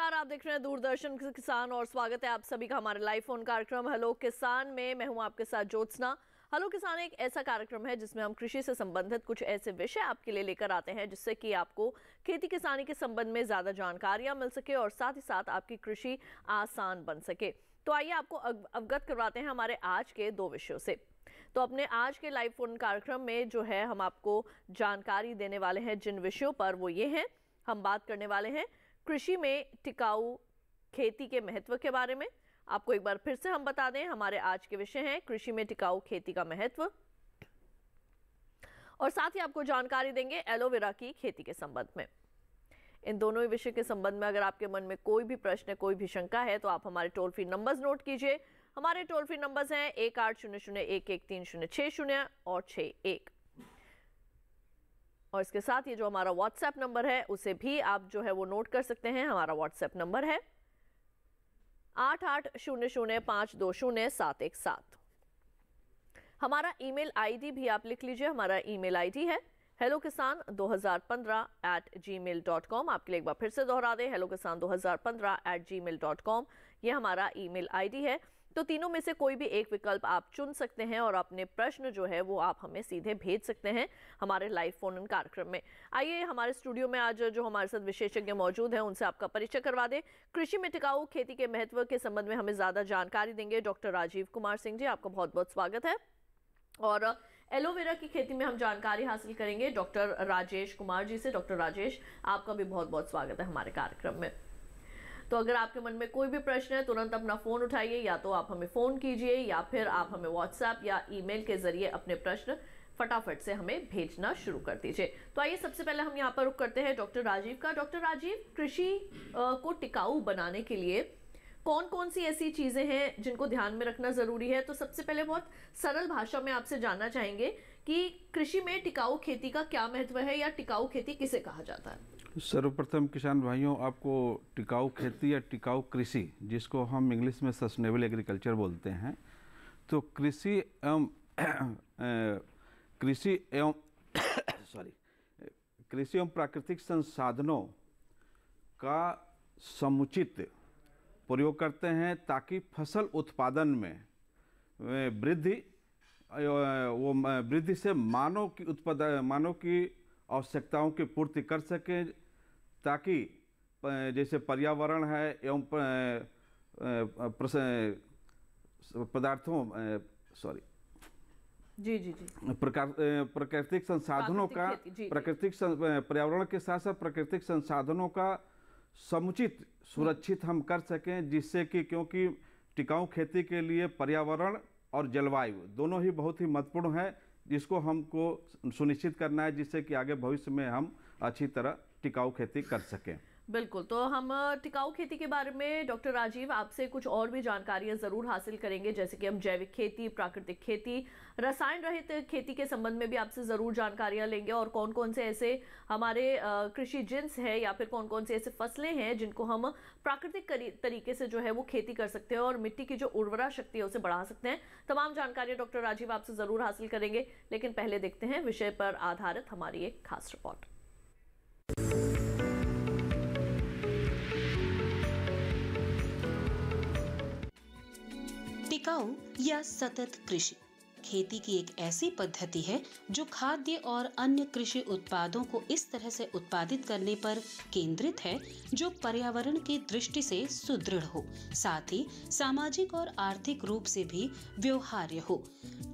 नमस्कार, आप देख रहे हैं दूरदर्शन किसान और स्वागत है आप सभी का हमारे लाइव फोन कार्यक्रम हेलो किसान में। मैं हूं आपके साथ ज्योत्सना। हेलो किसान एक ऐसा कार्यक्रम है जिसमें हम कृषि से संबंधित कुछ ऐसे विषय आपके लिए लेकर आते हैं जिससे कि आपको खेती किसानी के संबंध में ज्यादा जानकारियां मिल सके और साथ ही साथ आपकी कृषि आसान बन सके। तो आइए आपको अवगत करवाते हैं हमारे आज के दो विषयों से। तो अपने आज के लाइव फोन कार्यक्रम में जो है हम आपको जानकारी देने वाले हैं जिन विषयों पर, वो ये हैं। हम बात करने वाले हैं कृषि में टिकाऊ खेती के महत्व के बारे में। आपको एक बार फिर से हम बता दें, हमारे आज के विषय हैं कृषि में टिकाऊ खेती का महत्व, और साथ ही आपको जानकारी देंगे एलोवेरा की खेती के संबंध में। इन दोनों ही विषय के संबंध में अगर आपके मन में कोई भी प्रश्न, कोई भी शंका है तो आप हमारे टोल फ्री नंबर्स नोट कीजिए। हमारे टोल फ्री नंबर्स हैं 1800113060 और 61। और इसके साथ ये जो हमारा व्हाट्सएप नंबर है उसे भी आप जो है वो नोट कर सकते हैं। हमारा व्हाट्सएप नंबर है 8800520717। हमारा ईमेल आईडी भी आप लिख लीजिए। हमारा ईमेल आईडी है hellokisan2015@gmail.com। आपके लिए एक बार फिर से दोहरा दें, hellokisan2015@gmail.com ये हमारा ईमेल आईडी है। तो तीनों में से कोई भी एक विकल्प आप चुन सकते हैं और अपने प्रश्न जो है वो आप हमें सीधे भेज सकते हैं हमारे लाइव फोन इन कार्यक्रम में। आइए हमारे स्टूडियो में आज जो हमारे साथ विशेषज्ञ मौजूद हैं उनसे आपका परिचय करवा दें। कृषि में टिकाऊ खेती के महत्व के संबंध में हमें ज्यादा जानकारी देंगे डॉक्टर राजीव कुमार सिंह जी। आपका बहुत बहुत स्वागत है। और एलोवेरा की खेती में हम जानकारी हासिल करेंगे डॉक्टर राजेश कुमार जी से। डॉक्टर राजेश, आपका भी बहुत बहुत स्वागत है हमारे कार्यक्रम में। तो अगर आपके मन में कोई भी प्रश्न है तुरंत अपना फोन उठाइए, या तो आप हमें फोन कीजिए या फिर आप हमें व्हाट्सएप या ईमेल के जरिए अपने प्रश्न फटाफट से हमें भेजना शुरू कर दीजिए। तो आइए सबसे पहले हम यहाँ पर रुक करते हैं डॉक्टर राजीव का। डॉक्टर राजीव, कृषि को टिकाऊ बनाने के लिए कौन कौन सी ऐसी चीजें हैं जिनको ध्यान में रखना जरूरी है? तो सबसे पहले बहुत सरल भाषा में आपसे जानना चाहेंगे कि कृषि में टिकाऊ खेती का क्या महत्व है, या टिकाऊ खेती किसे कहा जाता है? सर्वप्रथम किसान भाइयों, आपको टिकाऊ खेती या टिकाऊ कृषि, जिसको हम इंग्लिश में सस्टेनेबल एग्रीकल्चर बोलते हैं, तो कृषि एवं कृषि एवं प्राकृतिक संसाधनों का समुचित प्रयोग करते हैं ताकि फसल उत्पादन में वृद्धि से मानव की आवश्यकताओं की पूर्ति कर सके, ताकि जैसे पर्यावरण है एवं प्राकृतिक संसाधनों का पर्यावरण के साथ साथ प्राकृतिक संसाधनों का समुचित सुरक्षित हम कर सकें, जिससे कि क्योंकि टिकाऊ खेती के लिए पर्यावरण और जलवायु दोनों ही बहुत ही महत्वपूर्ण है, जिसको हमको सुनिश्चित करना है, जिससे कि आगे भविष्य में हम अच्छी तरह टिकाऊ खेती कर सकें। बिल्कुल। तो हम टिकाऊ खेती के बारे में डॉक्टर राजीव आपसे कुछ और भी जानकारियां जरूर हासिल करेंगे, जैसे कि हम जैविक खेती, प्राकृतिक खेती, रसायन रहित खेती के संबंध में भी आपसे जरूर जानकारियां लेंगे, और कौन कौन से ऐसे हमारे कृषि जिन्स हैं या फिर कौन कौन से ऐसे फसलें हैं जिनको हम प्राकृतिक तरीके से जो है वो खेती कर सकते हैं और मिट्टी की जो उर्वरा शक्ति है उसे बढ़ा सकते हैं। तमाम जानकारियां डॉक्टर राजीव आपसे जरूर हासिल करेंगे, लेकिन पहले देखते हैं विषय पर आधारित हमारी एक खास रिपोर्ट। टिकाऊ या सतत कृषि खेती की एक ऐसी पद्धति है जो खाद्य और अन्य कृषि उत्पादों को इस तरह से उत्पादित करने पर केंद्रित है जो पर्यावरण की दृष्टि से सुदृढ़ हो, साथ ही सामाजिक और आर्थिक रूप से भी व्यवहार्य हो।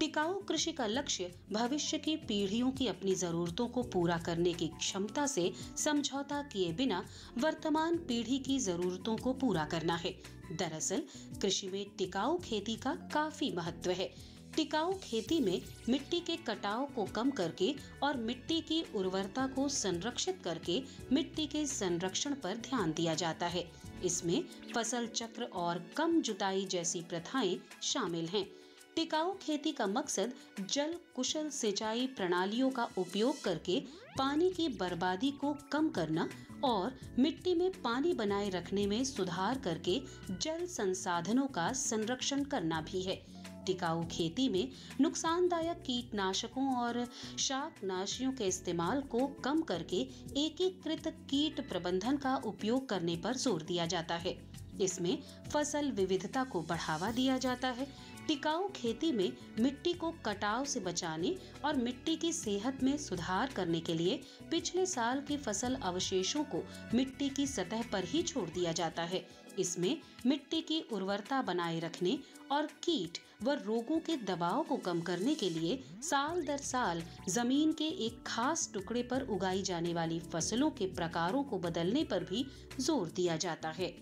टिकाऊ कृषि का लक्ष्य भविष्य की पीढ़ियों की अपनी जरूरतों को पूरा करने की क्षमता से समझौता किए बिना वर्तमान पीढ़ी की जरूरतों को पूरा करना है। दरअसल कृषि में टिकाऊ खेती का काफी महत्व है। टिकाऊ खेती में मिट्टी के कटाव को कम करके और मिट्टी की उर्वरता को संरक्षित करके मिट्टी के संरक्षण पर ध्यान दिया जाता है। इसमें फसल चक्र और कम जुताई जैसी प्रथाएं शामिल हैं। टिकाऊ खेती का मकसद जल कुशल सिंचाई प्रणालियों का उपयोग करके पानी की बर्बादी को कम करना और मिट्टी में पानी बनाए रखने में सुधार करके जल संसाधनों का संरक्षण करना भी है। टिकाऊ खेती में नुकसानदायक कीटनाशकों और शाकनाशियों के इस्तेमाल को कम करके एकीकृत कीट प्रबंधन का उपयोग करने पर जोर दिया जाता है। इसमें फसल विविधता को बढ़ावा दिया जाता है। टिकाऊ खेती में मिट्टी को कटाव से बचाने और मिट्टी की सेहत में सुधार करने के लिए पिछले साल के फसल अवशेषों को मिट्टी की सतह पर ही छोड़ दिया जाता है। इसमें मिट्टी की उर्वरता बनाए रखने और कीट व रोगों के दबाव को कम करने के लिए साल दर साल जमीन के एक खास टुकड़े पर उगाई जाने वाली फसलों के प्रकारों को बदलने पर भी जोर दिया जाता है।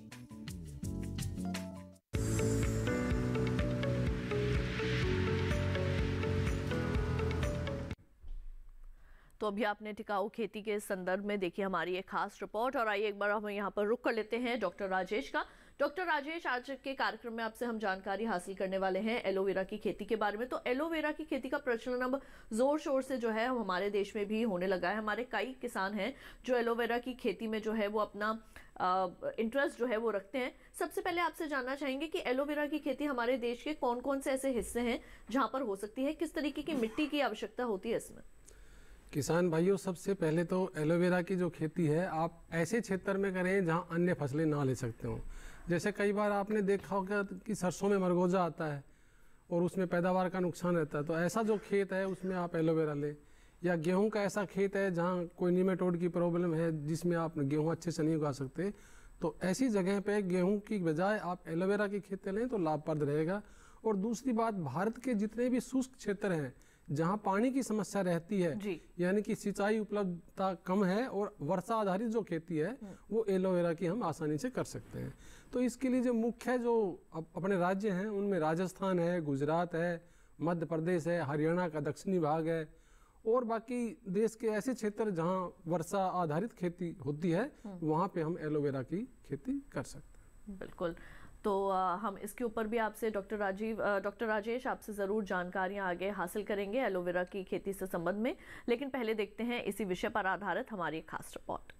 तो अभी आपने टिकाऊ खेती के संदर्भ में देखी हमारी एक खास रिपोर्ट, और आइए एक बार हम यहाँ पर रुक कर लेते हैं डॉक्टर राजेश का। डॉक्टर राजेश, आज के कार्यक्रम में आपसे हम जानकारी हासिल करने वाले हैं एलोवेरा की खेती के बारे में। तो एलोवेरा की खेती का प्रचलन अब जोर शोर से जो है हमारे देश में भी होने लगा है। हमारे कई किसान हैं जो एलोवेरा की खेती में जो है वो अपना इंटरेस्ट जो है वो रखते हैं। सबसे पहले आपसे जानना चाहेंगे कि एलोवेरा की खेती हमारे देश के कौन कौन से ऐसे हिस्से हैं जहाँ पर हो सकती है, किस तरीके की मिट्टी की आवश्यकता होती है इसमें? किसान भाइयों, सबसे पहले तो एलोवेरा की जो खेती है आप ऐसे क्षेत्र में करें जहां अन्य फसलें ना ले सकते हों। जैसे कई बार आपने देखा होगा कि सरसों में मरगोजा आता है और उसमें पैदावार का नुकसान रहता है, तो ऐसा जो खेत है उसमें आप एलोवेरा लें। या गेहूं का ऐसा खेत है जहां कोई निमेटोड की प्रॉब्लम है जिसमें आप गेहूं अच्छे से नहीं उगा सकते, तो ऐसी जगह पे गेहूं की बजाय आप एलोवेरा की खेती लें तो लाभप्रद रहेगा। और दूसरी बात, भारत के जितने भी शुष्क क्षेत्र हैं जहां पानी की समस्या रहती है, यानी कि सिंचाई उपलब्धता कम है और वर्षा आधारित जो खेती है वो एलोवेरा की हम आसानी से कर सकते हैं। तो इसके लिए जो मुख्य जो अपने राज्य हैं उनमें राजस्थान है, गुजरात है, मध्य प्रदेश है, हरियाणा का दक्षिणी भाग है और बाकी देश के ऐसे क्षेत्र जहां वर्षा आधारित खेती होती है वहां पे हम एलोवेरा की खेती कर सकते हैं। बिल्कुल। तो हम इसके ऊपर भी आपसे डॉक्टर राजेश आपसे ज़रूर जानकारियां आगे हासिल करेंगे एलोवेरा की खेती से संबंध में, लेकिन पहले देखते हैं इसी विषय पर आधारित हमारी एक खास रिपोर्ट।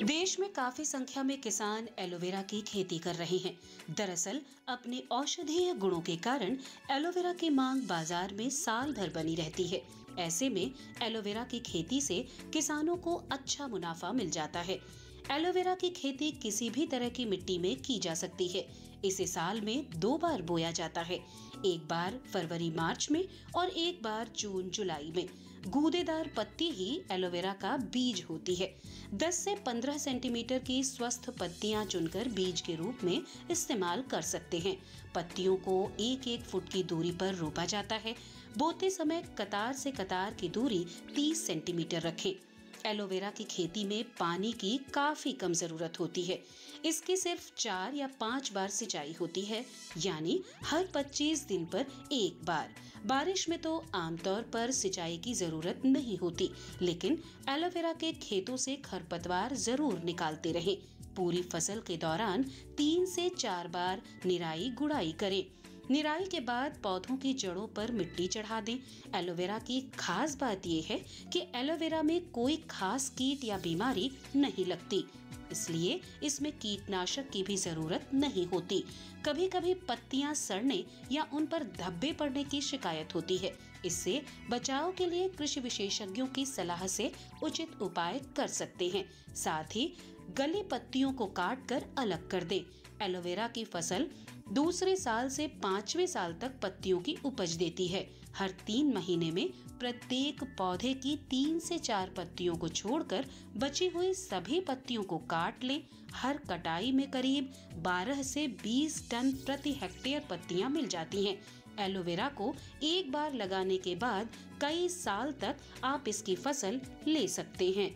देश में काफी संख्या में किसान एलोवेरा की खेती कर रहे हैं। दरअसल अपने औषधीय गुणों के कारण एलोवेरा की मांग बाजार में साल भर बनी रहती है। ऐसे में एलोवेरा की खेती से किसानों को अच्छा मुनाफा मिल जाता है। एलोवेरा की खेती किसी भी तरह की मिट्टी में की जा सकती है। इसे साल में 2 बार बोया जाता है, एक बार फरवरी मार्च में और एक बार जून जुलाई में। गूदेदार पत्ती ही एलोवेरा का बीज होती है। 10 से 15 सेंटीमीटर की स्वस्थ पत्तियां चुनकर बीज के रूप में इस्तेमाल कर सकते हैं। पत्तियों को 1-1 फुट की दूरी पर रोपा जाता है। बोते समय कतार से कतार की दूरी 30 सेंटीमीटर रखें। एलोवेरा की खेती में पानी की काफी कम जरूरत होती है। इसकी सिर्फ 4 या 5 बार सिंचाई होती है, यानी हर 25 दिन पर एक बार। बारिश में तो आमतौर पर सिंचाई की जरूरत नहीं होती, लेकिन एलोवेरा के खेतों से खरपतवार जरूर निकालते रहें। पूरी फसल के दौरान 3 से 4 बार निराई गुड़ाई करें। निराई के बाद पौधों की जड़ों पर मिट्टी चढ़ा दें। एलोवेरा की खास बात यह है कि एलोवेरा में कोई खास कीट या बीमारी नहीं लगती, इसलिए इसमें कीटनाशक की भी जरूरत नहीं होती। कभी कभी पत्तियां सड़ने या उन पर धब्बे पड़ने की शिकायत होती है। इससे बचाव के लिए कृषि विशेषज्ञों की सलाह से उचित उपाय कर सकते हैं। साथ ही गली पत्तियों को काट कर अलग कर दें। एलोवेरा की फसल दूसरे साल से 5वें साल तक पत्तियों की उपज देती है। हर 3 महीने में प्रत्येक पौधे की 3 से 4 पत्तियों को छोड़कर बची हुई सभी पत्तियों को काट लें। हर कटाई में करीब 12 से 20 टन प्रति हेक्टेयर पत्तियां मिल जाती हैं। एलोवेरा को एक बार लगाने के बाद कई साल तक आप इसकी फसल ले सकते हैं।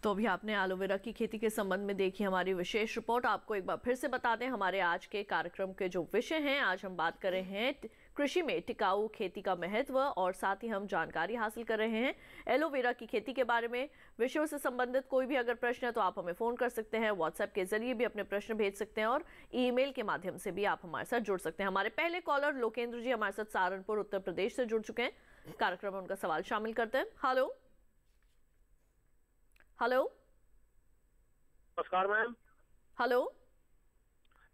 तो तो अभी आपने एलोवेरा की खेती के संबंध में देखी हमारी विशेष रिपोर्ट। आपको एक बार फिर से बता दें हमारे आज के कार्यक्रम के जो विषय हैं, आज हम बात कर रहे हैं कृषि में टिकाऊ खेती का महत्व, और साथ ही हम जानकारी हासिल कर रहे हैं एलोवेरा की खेती के बारे में। विषयों से संबंधित कोई भी अगर प्रश्न है तो आप हमें फ़ोन कर सकते हैं, व्हाट्सएप के जरिए भी अपने प्रश्न भेज सकते हैं और ईमेल के माध्यम से भी आप हमारे साथ जुड़ सकते हैं। हमारे पहले कॉलर लोकेंद्र जी हमारे साथ सहारनपुर उत्तर प्रदेश से जुड़ चुके हैं। कार्यक्रम में उनका सवाल शामिल करते हैं। हेलो हेलो, नमस्कार मैम। हेलो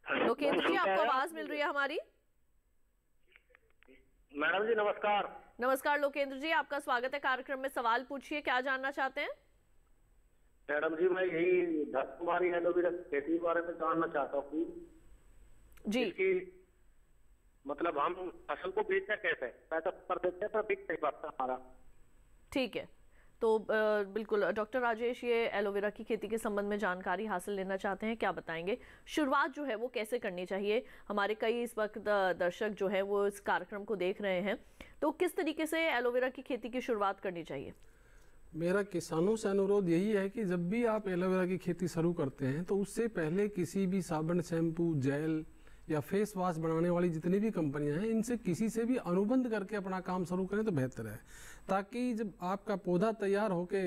लोकेंद्र जी, आपको आवाज मिल रही है हमारी? मैडम जी नमस्कार। नमस्कार लोकेंद्र जी, आपका स्वागत है कार्यक्रम में। सवाल पूछिए, क्या जानना चाहते हैं? मैडम जी मैं यही धरकुमारी एलोवेरा खेती के बारे में जानना चाहता हूँ जी। इसकी मतलब हम फसल को बेचना कैसे, पैसा कर देते हैं तो बिक नहीं पाता हमारा। ठीक है, तो बिल्कुल डॉक्टर राजेश, ये एलोवेरा की खेती के संबंध में जानकारी हासिल लेना चाहते हैं, क्या बताएंगे? शुरुआत जो है वो कैसे करनी चाहिए? हमारे कई इस वक्त दर्शक जो है वो इस कार्यक्रम को देख रहे हैं, तो किस तरीके से एलोवेरा की खेती की शुरुआत करनी चाहिए? मेरा किसानों से अनुरोध यही है कि जब भी आप एलोवेरा की खेती शुरू करते हैं तो उससे पहले किसी भी साबुन, शैम्पू, जेल या फेस वॉश बनाने वाली जितनी भी कंपनियां हैं, इनसे किसी से भी अनुबंध करके अपना काम शुरू करें तो बेहतर है, ताकि जब आपका पौधा तैयार होके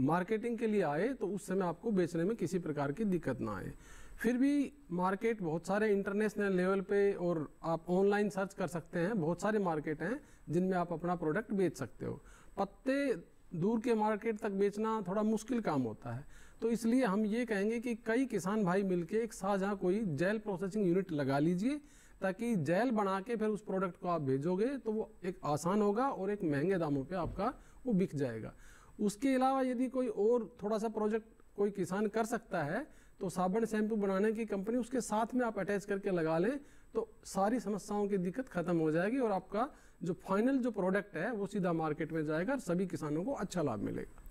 मार्केटिंग के लिए आए तो उस समय आपको बेचने में किसी प्रकार की दिक्कत ना आए। फिर भी मार्केट बहुत सारे इंटरनेशनल लेवल पे और आप ऑनलाइन सर्च कर सकते हैं, बहुत सारे मार्केट हैं जिनमें आप अपना प्रोडक्ट बेच सकते हो। पत्ते दूर के मार्केट तक बेचना थोड़ा मुश्किल काम होता है, तो इसलिए हम ये कहेंगे कि कई किसान भाई मिलके एक साझा कोई जेल प्रोसेसिंग यूनिट लगा लीजिए, ताकि जेल बना के फिर उस प्रोडक्ट को आप भेजोगे तो वो एक आसान होगा और एक महंगे दामों पे आपका वो बिक जाएगा। उसके अलावा यदि कोई और थोड़ा सा प्रोजेक्ट कोई किसान कर सकता है तो साबुन, शैम्पू बनाने की कंपनी उसके साथ में आप अटैच करके लगा लें तो सारी समस्याओं की दिक्कत खत्म हो जाएगी और आपका जो फाइनल जो प्रोडक्ट है वो सीधा मार्केट में जाएगा और सभी किसानों को अच्छा लाभ मिलेगा।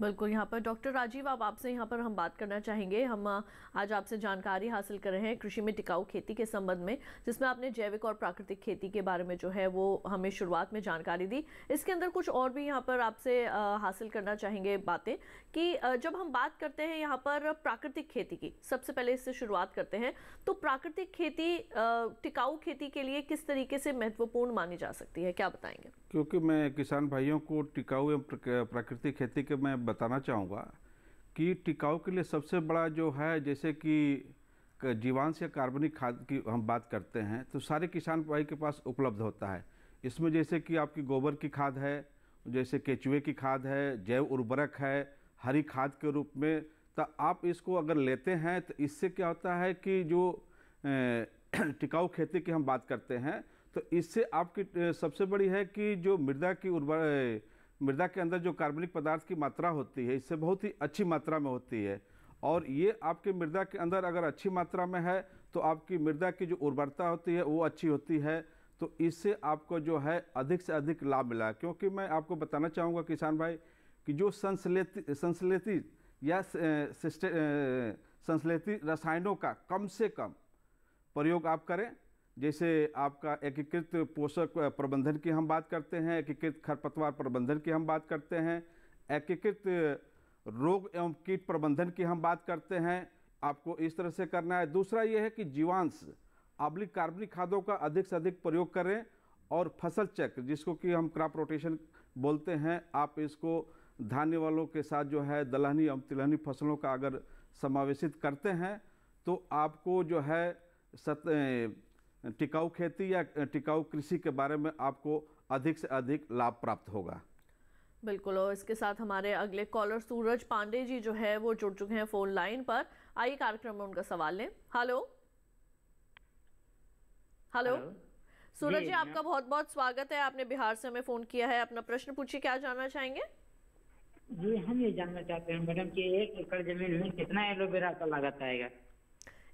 बिल्कुल। यहाँ पर डॉक्टर राजीव, अब आपसे यहाँ पर हम बात करना चाहेंगे। हम आज आपसे जानकारी हासिल कर रहे हैं कृषि में टिकाऊ खेती के संबंध में, जिसमें आपने जैविक और प्राकृतिक खेती के बारे में जो है वो हमें शुरुआत में जानकारी दी। इसके अंदर कुछ और भी यहाँ पर आपसे हासिल करना चाहेंगे बातें कि जब हम बात करते हैं यहाँ पर प्राकृतिक खेती की, सबसे पहले इससे शुरुआत करते हैं, तो प्राकृतिक खेती टिकाऊ खेती के लिए किस तरीके से महत्वपूर्ण मानी जा सकती है, क्या बताएंगे? क्योंकि मैं किसान भाइयों को टिकाऊ एवं प्राकृतिक खेती के मैं बताना चाहूँगा कि टिकाऊ के लिए सबसे बड़ा जो है, जैसे कि जीवांश या कार्बनिक खाद की हम बात करते हैं तो सारे किसान भाई के पास उपलब्ध होता है। इसमें जैसे कि आपकी गोबर की खाद है, जैसे केचुए की खाद है, जैव उर्वरक है, हरी खाद के रूप में, तो आप इसको अगर लेते हैं तो इससे क्या होता है कि जो टिकाऊ खेती की हम बात करते हैं तो इससे आपकी सबसे बड़ी है कि जो मृदा के अंदर जो कार्बनिक पदार्थ की मात्रा होती है इससे बहुत ही अच्छी मात्रा में होती है, और ये आपके मृदा के अंदर अगर अच्छी मात्रा में है तो आपकी मृदा की जो उर्वरता होती है वो अच्छी होती है, तो इससे आपको जो है अधिक से अधिक लाभ मिला। क्योंकि मैं आपको बताना चाहूँगा किसान भाई कि जो संश्लेषित या संश्लेषित रसायनों का कम से कम प्रयोग आप करें। जैसे आपका एकीकृत पोषक प्रबंधन की हम बात करते हैं, एकीकृत खरपतवार प्रबंधन की हम बात करते हैं, एकीकृत रोग एवं कीट प्रबंधन की हम बात करते हैं, आपको इस तरह से करना है। दूसरा ये है कि जीवांश कार्बनिक खादों का अधिक से अधिक प्रयोग करें, और फसल चक्र जिसको कि हम क्रॉप रोटेशन बोलते हैं, आप इसको धान्य वालों के साथ जो है दलहनी एवं तिलहनी फसलों का अगर समावेशित करते हैं तो आपको जो है टिकाऊ खेती या टिकाऊ कृषि के बारे में आपको अधिक से अधिक लाभ प्राप्त होगा। बिल्कुल। और इसके साथ हमारे अगले कॉलर सूरज पांडे जी जो है वो जुड़ चुके हैं फोन लाइन पर। आइए कार्यक्रम में उनका सवाल लें। हेलो हेलो सूरज जी, आपका बहुत बहुत स्वागत है। आपने बिहार से हमें फोन किया है, अपना प्रश्न पूछिए, क्या जानना चाहेंगे? जी हम ये जानना चाहते हैं मैडम कि 1 एकड़ जमीन में कितना एलोवेरा का लागत आएगा?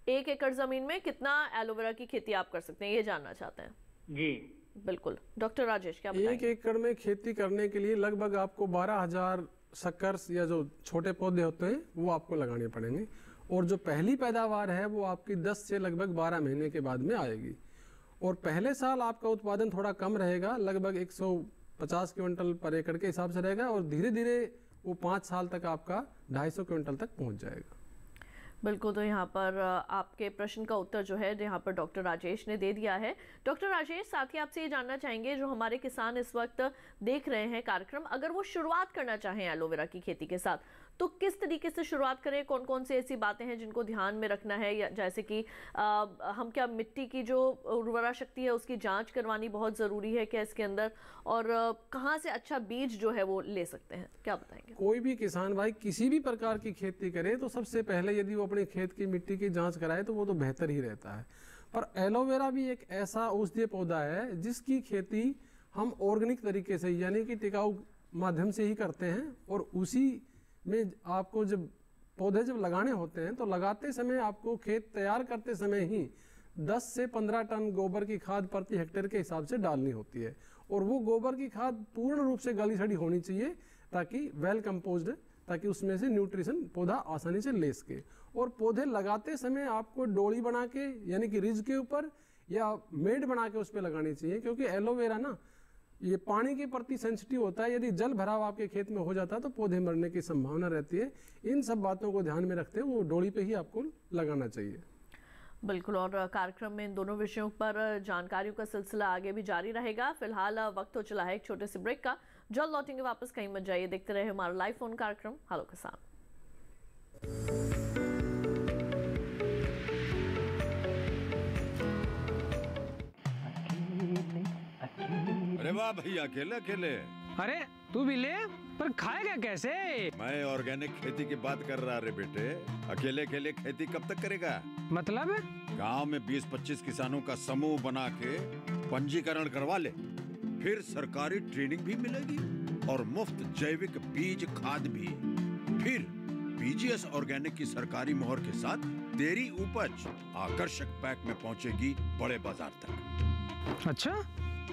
1 एकड़ जमीन में कितना एलोवेरा की खेती आप कर सकते हैं, ये जानना चाहते हैं? जी बिल्कुल। डॉक्टर राजेश, क्या बताएंगे? 1 एकड़ में खेती करने के लिए लगभग आपको 12,000 शक्कर्स या जो छोटे पौधे होते हैं वो आपको लगाने पड़ेंगे, और जो पहली पैदावार है वो आपकी 10 से लगभग 12 महीने के बाद में आएगी। और पहले साल आपका उत्पादन थोड़ा कम रहेगा, लगभग 150 क्विंटल पर एकड़ के हिसाब से रहेगा, और धीरे धीरे वो 5 साल तक आपका 250 क्विंटल तक पहुंच जाएगा। बिल्कुल, तो यहाँ पर आपके प्रश्न का उत्तर जो है यहाँ पर डॉक्टर राजेश ने दे दिया है। डॉक्टर राजेश, साथ ही आपसे ये जानना चाहेंगे, जो हमारे किसान इस वक्त देख रहे हैं कार्यक्रम, अगर वो शुरुआत करना चाहें एलोवेरा की खेती के साथ, तो किस तरीके से शुरुआत करें? कौन कौन सी ऐसी बातें हैं जिनको ध्यान में रखना है? या जैसे कि हम क्या मिट्टी की जो उर्वरा शक्ति है उसकी जांच करवानी बहुत ज़रूरी है क्या इसके अंदर? और कहाँ से अच्छा बीज जो है वो ले सकते हैं, क्या बताएंगे? कोई भी किसान भाई किसी भी प्रकार की खेती करे तो सबसे पहले यदि वो अपने खेत की मिट्टी की जांच कराए तो वो तो बेहतर ही रहता है। पर एलोवेरा भी एक ऐसा औषधीय पौधा है जिसकी खेती हम ऑर्गेनिक तरीके से यानी कि टिकाऊ माध्यम से ही करते हैं, और उसी में आपको जब पौधे जब लगाने होते हैं तो लगाते समय आपको खेत तैयार करते समय ही 10 से 15 टन गोबर की खाद प्रति हेक्टेयर के हिसाब से डालनी होती है, और वो गोबर की खाद पूर्ण रूप से गली सड़ी होनी चाहिए ताकि वेल कंपोज्ड, ताकि उसमें से न्यूट्रिशन पौधा आसानी से ले सके। और पौधे लगाते समय आपको डोली बना के यानी कि रिज के ऊपर या मेड बना के उस पर लगानी चाहिए, क्योंकि एलोवेरा ना ये पानी के प्रति सेंसिटिव होता है। यदि जल भराव आपके खेत में हो जाता है तो पौधे मरने की संभावना रहती है। इन सब बातों को ध्यान में रखते हुए वो डोली पे ही आपको लगाना चाहिए। बिल्कुल, और कार्यक्रम में इन दोनों विषयों पर जानकारियों का सिलसिला आगे भी जारी रहेगा। फिलहाल वक्त हो चला है एक छोटे से ब्रेक का। जल्द लौटेंगे वापस, कहीं मत जाइए, देखते रहे हमारा लाइव फोन कार्यक्रम हेलो किसान। अरे वाह भैया, अकेले अकेले। अरे तू भी ले, पर खाएगा कैसे? मैं ऑर्गेनिक खेती की बात कर रहा रे बेटे। अकेले अकेले खेती कब तक करेगा? मतलब गांव में 20-25 किसानों का समूह बना के पंजीकरण करवा ले, फिर सरकारी ट्रेनिंग भी मिलेगी और मुफ्त जैविक बीज खाद भी। फिर पीजीएस ऑर्गेनिक की सरकारी मोहर के साथ तेरी उपज आकर्षक पैक में पहुंचेगी बड़े बाजार तक। अच्छा?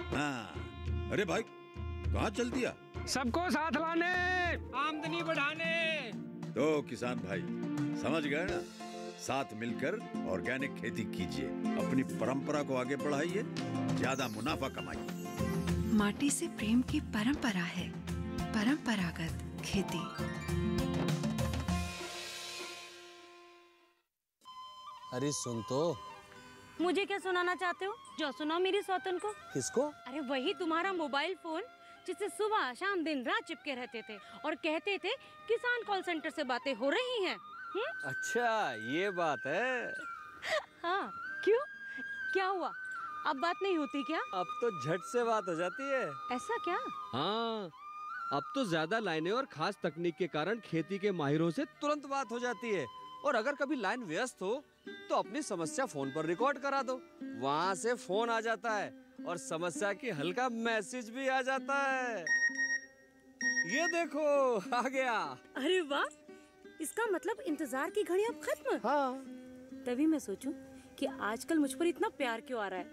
हाँ। अरे भाई, कहाँ चल दिया? सबको साथ लाने, आमदनी बढ़ाने। तो किसान भाई समझ गए ना? साथ मिलकर ऑर्गेनिक खेती कीजिए, अपनी परंपरा को आगे बढ़ाइए, ज्यादा मुनाफा कमाइए। माटी से प्रेम की परंपरा है परंपरागत खेती। अरे सुन तो। मुझे क्या सुनाना चाहते हो? जो सुनाओ मेरी सौतन को। किसको? अरे वही तुम्हारा मोबाइल फोन जिससे सुबह शाम दिन रात चिपके रहते थे और कहते थे किसान कॉल सेंटर से बातें हो रही हैं। अच्छा ये बात है। हाँ, क्यों? क्या हुआ? अब बात नहीं होती क्या? अब तो झट से बात हो जाती है। ऐसा क्या? हाँ, अब तो ज्यादा लाइनें और खास तकनीक के कारण खेती के माहिरों से तुरंत बात हो जाती है। और अगर कभी लाइन व्यस्त हो तो अपनी समस्या फोन पर रिकॉर्ड करा दो, वहाँ से फोन आ जाता है और समस्या की हल का मैसेज भी आ जाता है। ये देखो आ गया। अरे वाह, इसका मतलब इंतजार की घड़ी अब खत्म। हाँ। तभी मैं सोचूं कि आजकल मुझ पर इतना प्यार क्यों आ रहा है।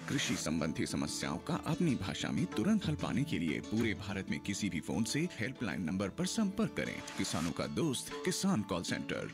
कृषि संबंधी समस्याओं का अपनी भाषा में तुरंत हल पाने के लिए पूरे भारत में किसी भी फोन से हेल्पलाइन नंबर पर संपर्क करें। किसानों का दोस्त किसान कॉल सेंटर।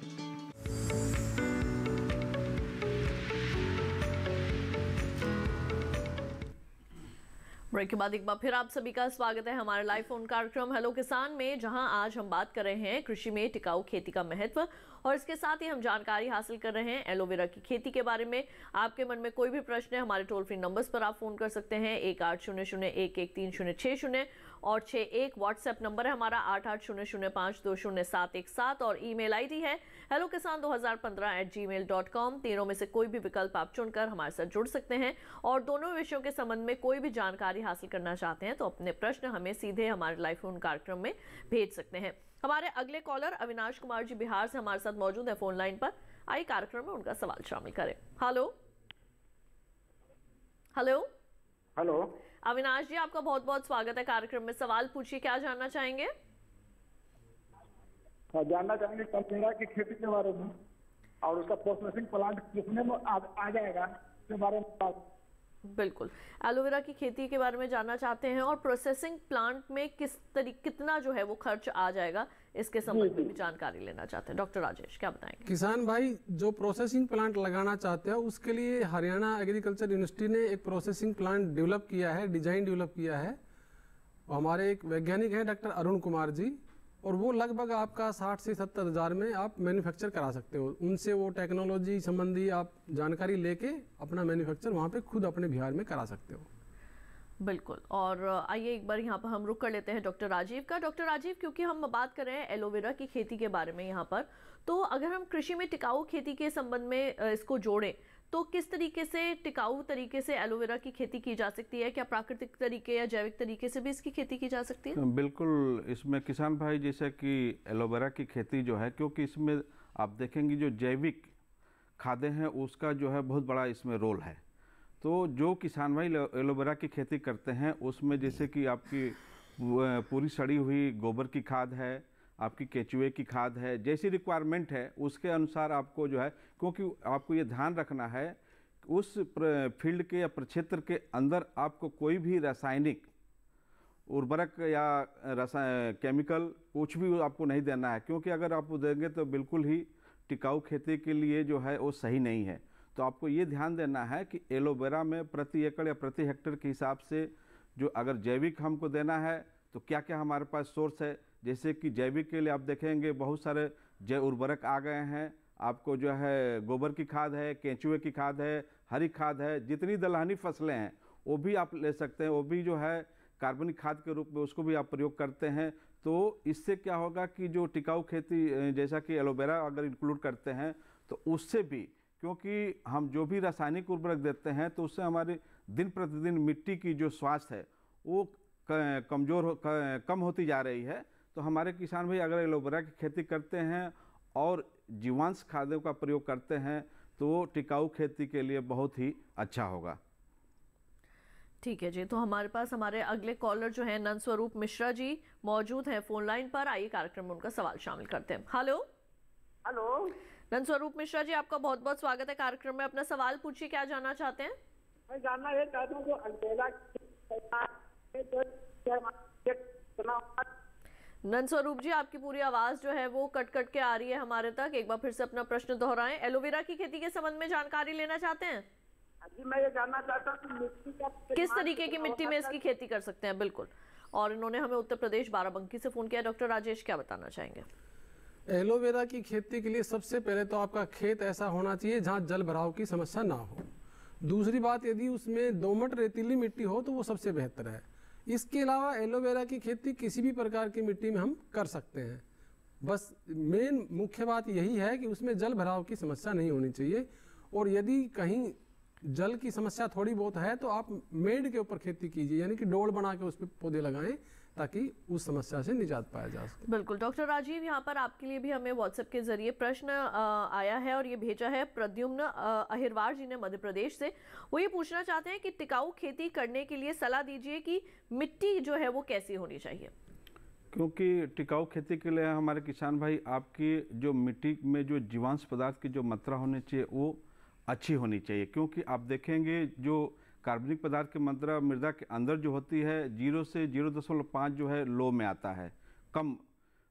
ब्रेक के बाद एक बार फिर आप सभी का स्वागत है हमारे लाइव फोन कार्यक्रम हेलो किसान में, जहां आज हम बात कर रहे हैं कृषि में टिकाऊ खेती का महत्व, और इसके साथ ही हम जानकारी हासिल कर रहे हैं एलोवेरा की खेती के बारे में। आपके मन में कोई भी प्रश्न है, हमारे टोल फ्री नंबर्स पर आप फोन कर सकते हैं 1800-113-006 और 61। व्हाट्सएप नंबर है हमारा 8800520717 और ईमेल आईडी है hellokisan2015@gmail.com। तीनों में से कोई भी विकल्प आप चुनकर हमारे साथ जुड़ सकते हैं और दोनों विषयों के संबंध में कोई भी जानकारी हासिल करना चाहते हैं तो अपने प्रश्न हमें सीधे हमारे लाइव फोन कार्यक्रम में भेज सकते हैं। हमारे अगले कॉलर अविनाश कुमार जी बिहार से हमारे साथ मौजूद है फोन लाइन पर। आइए कार्यक्रम में उनका सवाल शामिल करें। हेलो हेलो हेलो अविनाश जी, आपका बहुत बहुत स्वागत है कार्यक्रम में। सवाल पूछिए, क्या जानना चाहेंगे? जानना चाहेंगे एलोवेरा की खेती के बारे में और उसका प्रोसेसिंग प्लांट कितने में आ जाएगा इसके बारे में। बिल्कुल, एलोवेरा की खेती के बारे में जानना चाहते हैं और प्रोसेसिंग प्लांट में कितना जो है वो खर्च आ जाएगा, इसके संबंध में भी जानकारी लेना चाहते हैं। डॉक्टर राजेश क्या बताएंगे? किसान भाई जो प्रोसेसिंग प्लांट लगाना चाहते हैं उसके लिए हरियाणा एग्रीकल्चर यूनिवर्सिटी ने एक प्रोसेसिंग प्लांट डेवलप किया है, डिजाइन डेवलप किया है। हमारे एक वैज्ञानिक हैं डॉक्टर अरुण कुमार जी, और वो लगभग आपका 60 से 70 हज़ार में आप मैन्युफैक्चर करा सकते हो। उनसे वो टेक्नोलॉजी संबंधी आप जानकारी लेके अपना मैन्युफैक्चर वहाँ पे खुद अपने बिहार में करा सकते हो। बिल्कुल। और आइए एक बार यहाँ पर हम रुक कर लेते हैं डॉक्टर राजीव का। डॉक्टर राजीव, क्योंकि हम बात कर रहे हैं एलोवेरा की खेती के बारे में यहाँ पर, तो अगर हम कृषि में टिकाऊ खेती के संबंध में इसको जोड़ें तो किस तरीके से टिकाऊ तरीके से एलोवेरा की खेती की जा सकती है? क्या प्राकृतिक तरीके या जैविक तरीके से भी इसकी खेती की जा सकती है? बिल्कुल। इसमें किसान भाई जैसे कि एलोवेरा की खेती जो है, क्योंकि इसमें आप देखेंगे जो जैविक खादें हैं उसका जो है बहुत बड़ा इसमें रोल है। तो जो किसान भाई एलोवेरा की खेती करते हैं उसमें जैसे कि आपकी पूरी सड़ी हुई गोबर की खाद है, आपकी केचुए की खाद है, जैसी रिक्वायरमेंट है उसके अनुसार आपको जो है, क्योंकि आपको ये ध्यान रखना है उस फील्ड के या प्रक्षेत्र के अंदर आपको कोई भी रासायनिक उर्वरक या केमिकल कुछ भी आपको नहीं देना है, क्योंकि अगर आप देंगे तो बिल्कुल ही टिकाऊ खेती के लिए जो है वो सही नहीं है। तो आपको ये ध्यान देना है कि एलोवेरा में प्रति एकड़ या प्रति हेक्टेयर के हिसाब से जो अगर जैविक हमको देना है तो क्या क्या हमारे पास सोर्स है। जैसे कि जैविक के लिए आप देखेंगे बहुत सारे जैव उर्वरक आ गए हैं, आपको जो है गोबर की खाद है, केंचुए की खाद है, हरी खाद है, जितनी दलहनी फसलें हैं वो भी आप ले सकते हैं, वो भी जो है कार्बनिक खाद के रूप में उसको भी आप प्रयोग करते हैं। तो इससे क्या होगा कि जो टिकाऊ खेती जैसा कि एलोवेरा अगर इंक्लूड करते हैं तो उससे भी, क्योंकि हम जो भी रासायनिक उर्वरक देते हैं तो उससे हमारे दिन प्रतिदिन मिट्टी की जो स्वास्थ्य है वो कम होती जा रही है। तो हमारे किसान भाई अगर एलोवेरा की खेती करते हैं और जीवांश खादों का प्रयोग करते हैं तो टिकाऊ खेती के लिए बहुत ही अच्छा होगा। ठीक है जी, तो हमारे पास हमारे अगले कॉलर जो है नंद स्वरूप मिश्रा जी मौजूद हैं फोन लाइन पर। आइए कार्यक्रम में उनका सवाल शामिल करते हैं। हेलो हेलो नंद स्वरूप मिश्रा जी, आपका बहुत बहुत स्वागत है कार्यक्रम में। अपना सवाल पूछिए, क्या जानना चाहते हैं? मैं जानना ये चाहता हूँ जो अल्बेला नंद स्वरूप जी, आपकी पूरी आवाज जो है वो कट कट के आ रही है हमारे तक। एक बार फिर से अपना प्रश्न दोहराएं। एलोवेरा की खेती के संबंध में जानकारी लेना चाहते हैं? जी, मैं ये जानना चाहता हूँ कि मिट्टी का किस तरीके की मिट्टी में इसकी खेती कर सकते हैं। बिल्कुल। और इन्होंने हमें उत्तर प्रदेश बाराबंकी से फोन किया। डॉक्टर राजेश, क्या बताना चाहेंगे? एलोवेरा की खेती के लिए सबसे पहले तो आपका खेत ऐसा होना चाहिए जहाँ जल भराव की समस्या ना हो। दूसरी बात, यदि उसमें दोमट रेतीली मिट्टी हो तो वो सबसे बेहतर है। इसके अलावा एलोवेरा की खेती किसी भी प्रकार की मिट्टी में हम कर सकते हैं। बस मेन मुख्य बात यही है कि उसमें जल भराव की समस्या नहीं होनी चाहिए। और यदि कहीं जल की समस्या थोड़ी बहुत है तो आप मेड के ऊपर खेती कीजिए, यानी कि डोल बना के उस पर पौधे लगाएं ताकि उस समस्या से निजात पाया जा सके। बिल्कुल। डॉक्टर राजीव, यहाँ पर आपके लिए भी हमें व्हाट्सएप के जरिए प्रश्न आया है और ये भेजा है प्रद्युम्न अहिरवार जी ने मध्य प्रदेश से। वो ये पूछना चाहते हैं कि टिकाऊ खेती करने के लिए सलाह दीजिए कि मिट्टी जो है वो कैसी होनी चाहिए। क्योंकि टिकाऊ खेती के लिए हमारे किसान भाई आपकी जो मिट्टी में जो जीवांश पदार्थ की जो मात्रा होनी चाहिए वो अच्छी होनी चाहिए। क्योंकि आप देखेंगे जो कार्बनिक पदार्थ की मात्रा मृदा के अंदर जो होती है 0 से 0.5 जो है लो में आता है कम,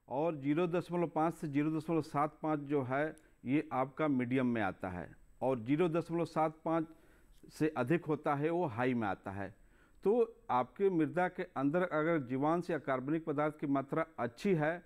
और 0.5 से 0.75 जो है ये आपका मीडियम में आता है, और 0.75 से अधिक होता है वो हाई में आता है। तो आपके मृदा के अंदर अगर जीवांश या कार्बनिक पदार्थ की मात्रा अच्छी है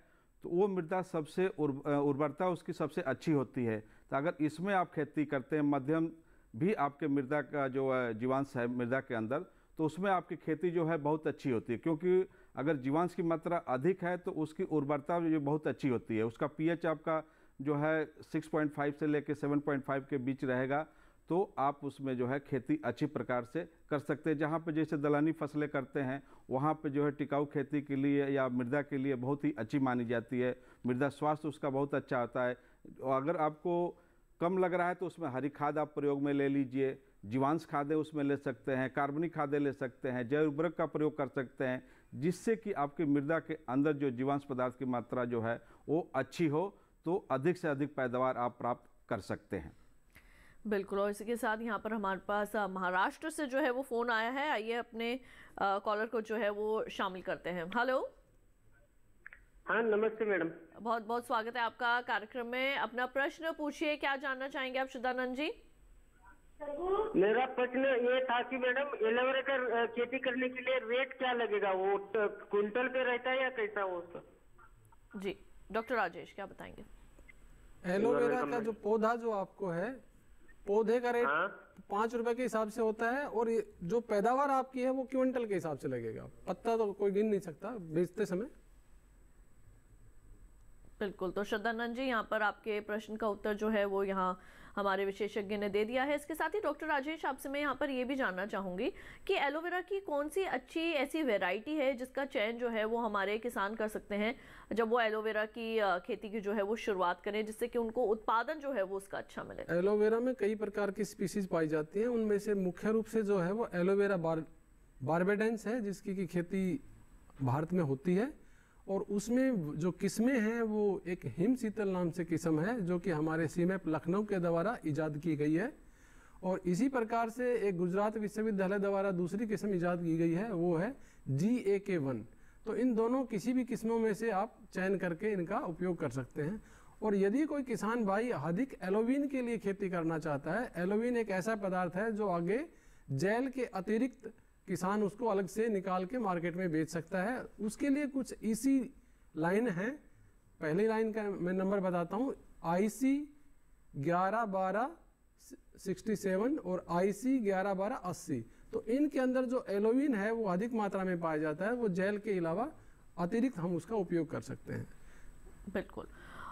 तो वो मृदा सबसे उर्वरता उसकी सबसे अच्छी होती है। तो अगर इसमें आप खेती करते हैं, मध्यम भी आपके मृदा का जो जीवांश है मृदा के अंदर, तो उसमें आपकी खेती जो है बहुत अच्छी होती है। क्योंकि अगर जीवांश की मात्रा अधिक है तो उसकी उर्वरता जो बहुत अच्छी होती है, उसका पीएच आपका जो है 6.5 से लेकर 7.5 के बीच रहेगा, तो आप उसमें जो है खेती अच्छी प्रकार से कर सकते हैं। जहाँ पे जैसे दलहनी फसलें करते हैं वहाँ पे जो है टिकाऊ खेती के लिए या मृदा के लिए बहुत ही अच्छी मानी जाती है। मृदा स्वास्थ्य उसका बहुत अच्छा होता है। अगर आपको कम लग रहा है तो उसमें हरी खाद आप प्रयोग में ले लीजिए, जीवांश खादें उसमें ले सकते हैं, कार्बनिक खादें ले सकते हैं, जैव उर्वरक का प्रयोग कर सकते हैं, जिससे कि आपकी मृदा के अंदर जो जीवांश पदार्थ की मात्रा जो है वो अच्छी हो, तो अधिक से अधिक पैदावार आप प्राप्त कर सकते हैं। बिल्कुल। और इसी के साथ यहाँ पर हमारे पास महाराष्ट्र से जो है वो फ़ोन आया है। आइए अपने कॉलर को जो है वो शामिल करते हैं। हेलो। हाँ, नमस्ते मैडम। बहुत बहुत स्वागत है आपका कार्यक्रम में। अपना प्रश्न पूछिए, क्या जानना चाहेंगे आप शुद्धानंद जी? मेरा प्रश्न ये था कि मैडम एलोवेरा का खेती करने के लिए रेट क्या लगेगा? वो क्विंटल पे रहता है या कैसा वो उसका? जी डॉक्टर राजेश क्या बताएंगे? एलोवेरा का जो पौधा जो आपको है, पौधे का रेट 5 रुपए के हिसाब से होता है, और ये जो पैदावार आपकी है वो क्विंटल के हिसाब से लगेगा। पत्ता तो कोई गिन नहीं सकता बेचते समय। बिल्कुल, तो श्रद्धानंद जी यहाँ पर आपके प्रश्न का उत्तर जो है वो यहाँ हमारे विशेषज्ञ ने दे दिया है। इसके साथ ही डॉक्टर राजेश आपसे मैं यहाँ पर ये भी जानना चाहूँगी कि एलोवेरा की कौन सी अच्छी ऐसी वैरायटी है जिसका चयन जो है वो हमारे किसान कर सकते हैं जब वो एलोवेरा की खेती की जो है वो शुरुआत करें, जिससे कि उनको उत्पादन जो है वो उसका अच्छा मिले। एलोवेरा में कई प्रकार की स्पीसीज पाई जाती हैं, उनमें से मुख्य रूप से जो है वो एलोवेरा बारबेडेंस है, जिसकी की खेती भारत में होती है, और उसमें जो किस्में हैं वो एक हिम शीतल नाम से किस्म है जो कि हमारे सीमेप लखनऊ के द्वारा इजाद की गई है, और इसी प्रकार से एक गुजरात विश्वविद्यालय द्वारा दूसरी किस्म इजाद की गई है, वो है GAK1। तो इन दोनों किसी भी किस्मों में से आप चयन करके इनका उपयोग कर सकते हैं। और यदि कोई किसान भाई अधिक एलोवीन के लिए खेती करना चाहता है, एलोवीन एक ऐसा पदार्थ है जो आगे जेल के अतिरिक्त किसान उसको अलग से निकाल के मार्केट में बेच सकता है। उसके लिए कुछ इसी लाइन है। पहली लाइन का मैं नंबर बताता हूँ, IC 111267 और IC 111280। तो इनके अंदर जो एलोवीन है वो अधिक मात्रा में पाया जाता है, वो जेल के अलावा अतिरिक्त हम उसका उपयोग कर सकते हैं। बिल्कुल,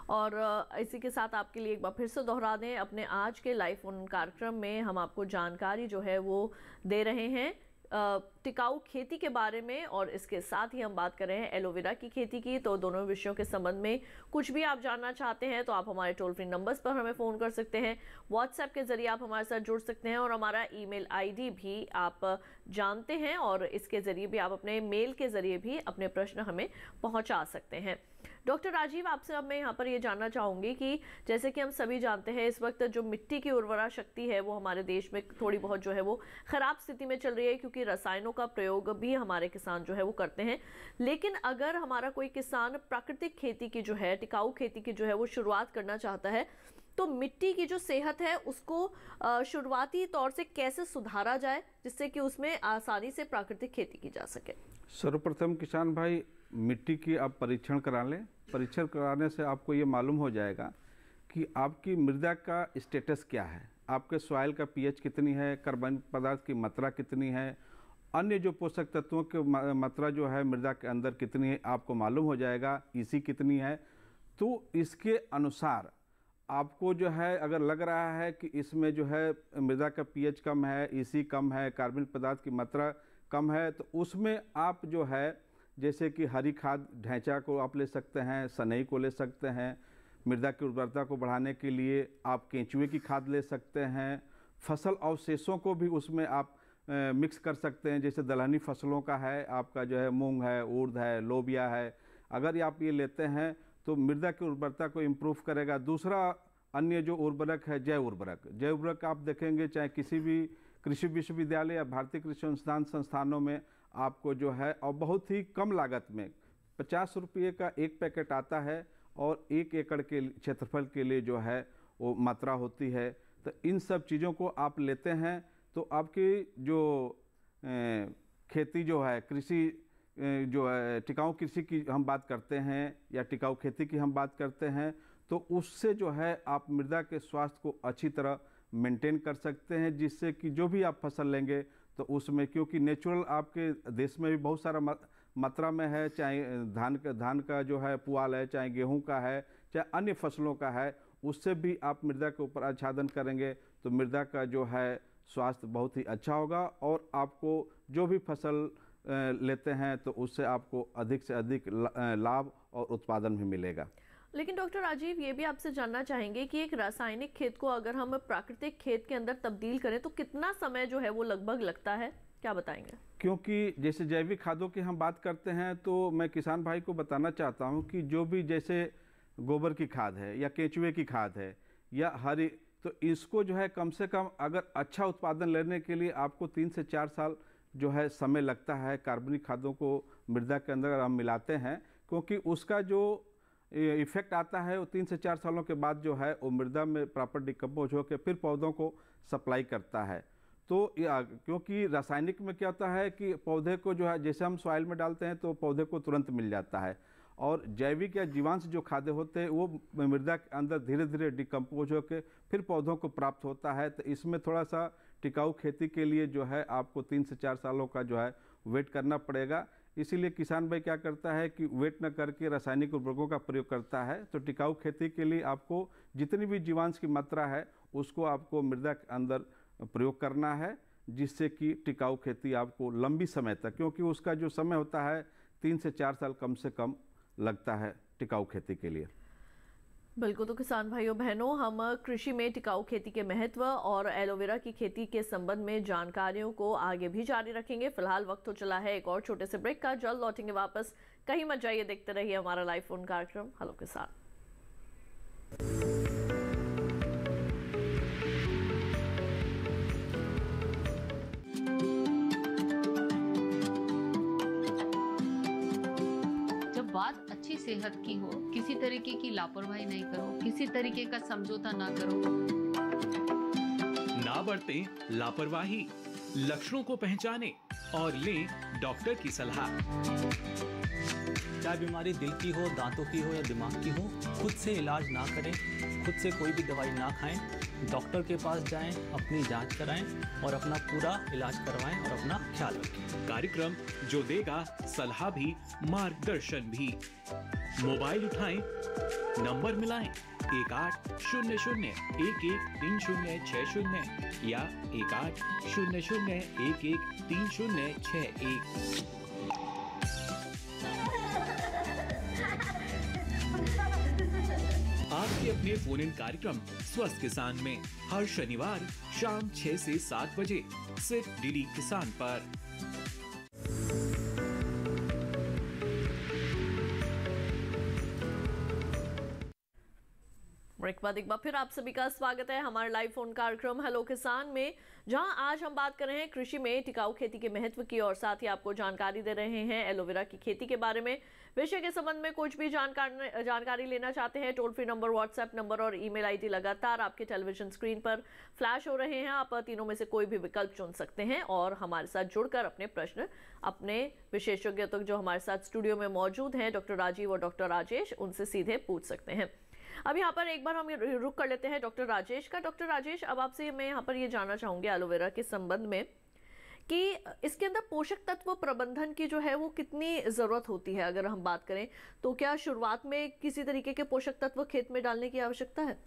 और इसी के साथ आपके लिए एक बार फिर से दोहरा दें, अपने आज के लाइव फोन कार्यक्रम में हम आपको जानकारी जो है वो दे रहे हैं टिकाऊ खेती के बारे में, और इसके साथ ही हम बात कर रहे हैं एलोवेरा की खेती की। तो दोनों विषयों के संबंध में कुछ भी आप जानना चाहते हैं तो आप हमारे टोल फ्री नंबर्स पर हमें फ़ोन कर सकते हैं, व्हाट्सएप के ज़रिए आप हमारे साथ जुड़ सकते हैं, और हमारा ईमेल आईडी भी आप जानते हैं, और इसके ज़रिए भी आप अपने मेल के ज़रिए भी अपने प्रश्न हमें पहुँचा सकते हैं। डॉक्टर राजीव, आपसे अब मैं यहाँ पर ये जानना चाहूँगी कि जैसे कि हम सभी जानते हैं इस वक्त जो मिट्टी की उर्वरा शक्ति है वो हमारे देश में थोड़ी बहुत जो है वो ख़राब स्थिति में चल रही है, क्योंकि रसायनों का प्रयोग भी हमारे किसान जो है वो करते हैं। लेकिन अगर हमारा कोई किसान प्राकृतिक खेती की जो है, टिकाऊ खेती की जो है वो शुरुआत करना चाहता है, तो मिट्टी की जो सेहत है उसको शुरुआती तौर से कैसे सुधारा जाए जिससे कि उसमें आसानी से प्राकृतिक खेती की जा सके? सर्वप्रथम किसान भाई मिट्टी की आप परीक्षण करा लें। परीक्षण कराने से आपको ये मालूम हो जाएगा कि आपकी मृदा का स्टेटस क्या है, आपके सॉइल का पीएच कितनी है, कार्बन पदार्थ की मात्रा कितनी है, अन्य जो पोषक तत्वों की मात्रा जो है मृदा के अंदर कितनी है आपको मालूम हो जाएगा, EC कितनी है। तो इसके अनुसार आपको जो है अगर लग रहा है कि इसमें जो है मृदा का पीएच कम है, EC कम है, कार्बन पदार्थ की मात्रा कम है, तो उसमें आप जो है जैसे कि हरी खाद ढैंचा को आप ले सकते हैं, सनई को ले सकते हैं, मृदा की उर्वरता को बढ़ाने के लिए आप केंचुए की खाद ले सकते हैं, फसल अवशेषों को भी उसमें आप मिक्स कर सकते हैं, जैसे दलहनी फसलों का है आपका जो है मूंग है, उड़द है, लोबिया है, अगर आप ये लेते हैं तो मृदा की उर्वरता को इम्प्रूव करेगा। दूसरा अन्य जो उर्वरक है जैव उर्वरक आप देखेंगे चाहे किसी भी कृषि विश्वविद्यालय या भारतीय कृषि अनुसंधान संस्थानों में आपको जो है और बहुत ही कम लागत में 50 रुपये का एक पैकेट आता है, और 1 एकड़ के क्षेत्रफल के लिए जो है वो मात्रा होती है। तो इन सब चीज़ों को आप लेते हैं तो आपकी जो खेती जो है कृषि जो है टिकाऊ कृषि की हम बात करते हैं या टिकाऊ खेती की हम बात करते हैं, तो उससे जो है आप मृदा के स्वास्थ्य को अच्छी तरह मेंटेन कर सकते हैं, जिससे कि जो भी आप फसल लेंगे तो उसमें, क्योंकि नेचुरल आपके देश में भी बहुत सारा मात्रा में है, चाहे धान का जो है पुआल है, चाहे गेहूं का है, चाहे अन्य फसलों का है, उससे भी आप मृदा के ऊपर आच्छादन करेंगे तो मृदा का जो है स्वास्थ्य बहुत ही अच्छा होगा, और आपको जो भी फसल लेते हैं तो उससे आपको अधिक से अधिक लाभ और उत्पादन भी मिलेगा। लेकिन डॉक्टर राजीव, ये भी आपसे जानना चाहेंगे कि एक रासायनिक खेत को अगर हम प्राकृतिक खेत के अंदर तब्दील करें तो कितना समय जो है वो लगभग लगता है, क्या बताएंगे? क्योंकि जैसे जैविक खादों की हम बात करते हैं तो मैं किसान भाई को बताना चाहता हूं कि जो भी जैसे गोबर की खाद है या केंचुए की खाद है या हरी, तो इसको जो है कम से कम अगर अच्छा उत्पादन लेने के लिए आपको 3 से 4 साल जो है समय लगता है। कार्बनिक खादों को मृदा के अंदर अगर हम मिलाते हैं, क्योंकि उसका जो इफेक्ट आता है वो 3 से 4 सालों के बाद जो है वो मृदा में प्रॉपर डिकम्पोज होकर फिर पौधों को सप्लाई करता है। तो क्योंकि रासायनिक में क्या होता है कि पौधे को जो है जैसे हम सॉइल में डालते हैं तो पौधे को तुरंत मिल जाता है, और जैविक या जीवांश जो खाद्य होते हैं वो मृदा के अंदर धीरे धीरे डिकम्पोज होकर फिर पौधों को प्राप्त होता है। तो इसमें थोड़ा सा टिकाऊ खेती के लिए जो है आपको 3 से 4 सालों का जो है वेट करना पड़ेगा। इसीलिए किसान भाई क्या करता है कि वेट न करके रासायनिक उर्वरकों का प्रयोग करता है। तो टिकाऊ खेती के लिए आपको जितनी भी जीवांश की मात्रा है उसको आपको मृदा के अंदर प्रयोग करना है, जिससे कि टिकाऊ खेती आपको लंबी समय तक, क्योंकि उसका जो समय होता है 3 से 4 साल कम से कम लगता है टिकाऊ खेती के लिए। बिल्कुल। तो किसान भाइयों बहनों, हम कृषि में टिकाऊ खेती के महत्व और एलोवेरा की खेती के संबंध में जानकारियों को आगे भी जारी रखेंगे। फिलहाल वक्त हो चला है एक और छोटे से ब्रेक का। जल्द लौटेंगे वापस, कहीं मत जाइए, देखते रहिए हमारा लाइव फोन कार्यक्रम हेलो किसान। बात अच्छी सेहत की हो, किसी तरीके की लापरवाही नहीं करो, किसी तरीके का समझौता ना करो। ना बरतें लापरवाही, लक्षणों को पहचानें और लें डॉक्टर की सलाह। चाहे बीमारी दिल की हो, दांतों की हो या दिमाग की हो, खुद से इलाज ना करें, खुद से कोई भी दवाई ना खाएं, डॉक्टर के पास जाएं, अपनी जांच कराएं और अपना पूरा इलाज करवाएं और अपना ख्याल रखें। कार्यक्रम जो देगा सलाह भी मार्गदर्शन भी। मोबाइल उठाएं, नंबर मिलाएं 1800113060 या 1800113061। आपके अपने फोन इन कार्यक्रम स्वस्थ किसान में हर शनिवार शाम 6 से 7 बजे सिर्फ डीडी किसान पर। ब्रेक बाद एक बार फिर आप सभी का स्वागत है हमारे लाइव फोन कार्यक्रम हेलो किसान में, जहां आज हम बात कर रहे हैं कृषि में टिकाऊ खेती के महत्व की और साथ ही आपको जानकारी दे रहे हैं एलोवेरा की खेती के बारे में। विषय के संबंध में कुछ भी जानकारी लेना चाहते हैं, toll free number, WhatsApp number और ईमेल आईडी लगातार आपके टेलीविजन स्क्रीन पर फ्लैश हो रहे हैं। आप तीनों में से कोई भी विकल्प चुन सकते हैं और हमारे साथ जुड़कर अपने प्रश्न अपने विशेषज्ञ तक जो हमारे साथ स्टूडियो में मौजूद हैं, डॉक्टर राजीव और डॉक्टर राजेश, उनसे सीधे पूछ सकते हैं। अब यहाँ पर एक बार हम रुक कर लेते हैं डॉक्टर राजेश का। डॉक्टर राजेश, अब आपसे मैं यहाँ पर ये जानना चाहूँगी एलोवेरा के संबंध में कि इसके अंदर पोषक तत्व प्रबंधन की जो है वो कितनी ज़रूरत होती है। अगर हम बात करें तो क्या शुरुआत में किसी तरीके के पोषक तत्व खेत में डालने की आवश्यकता है?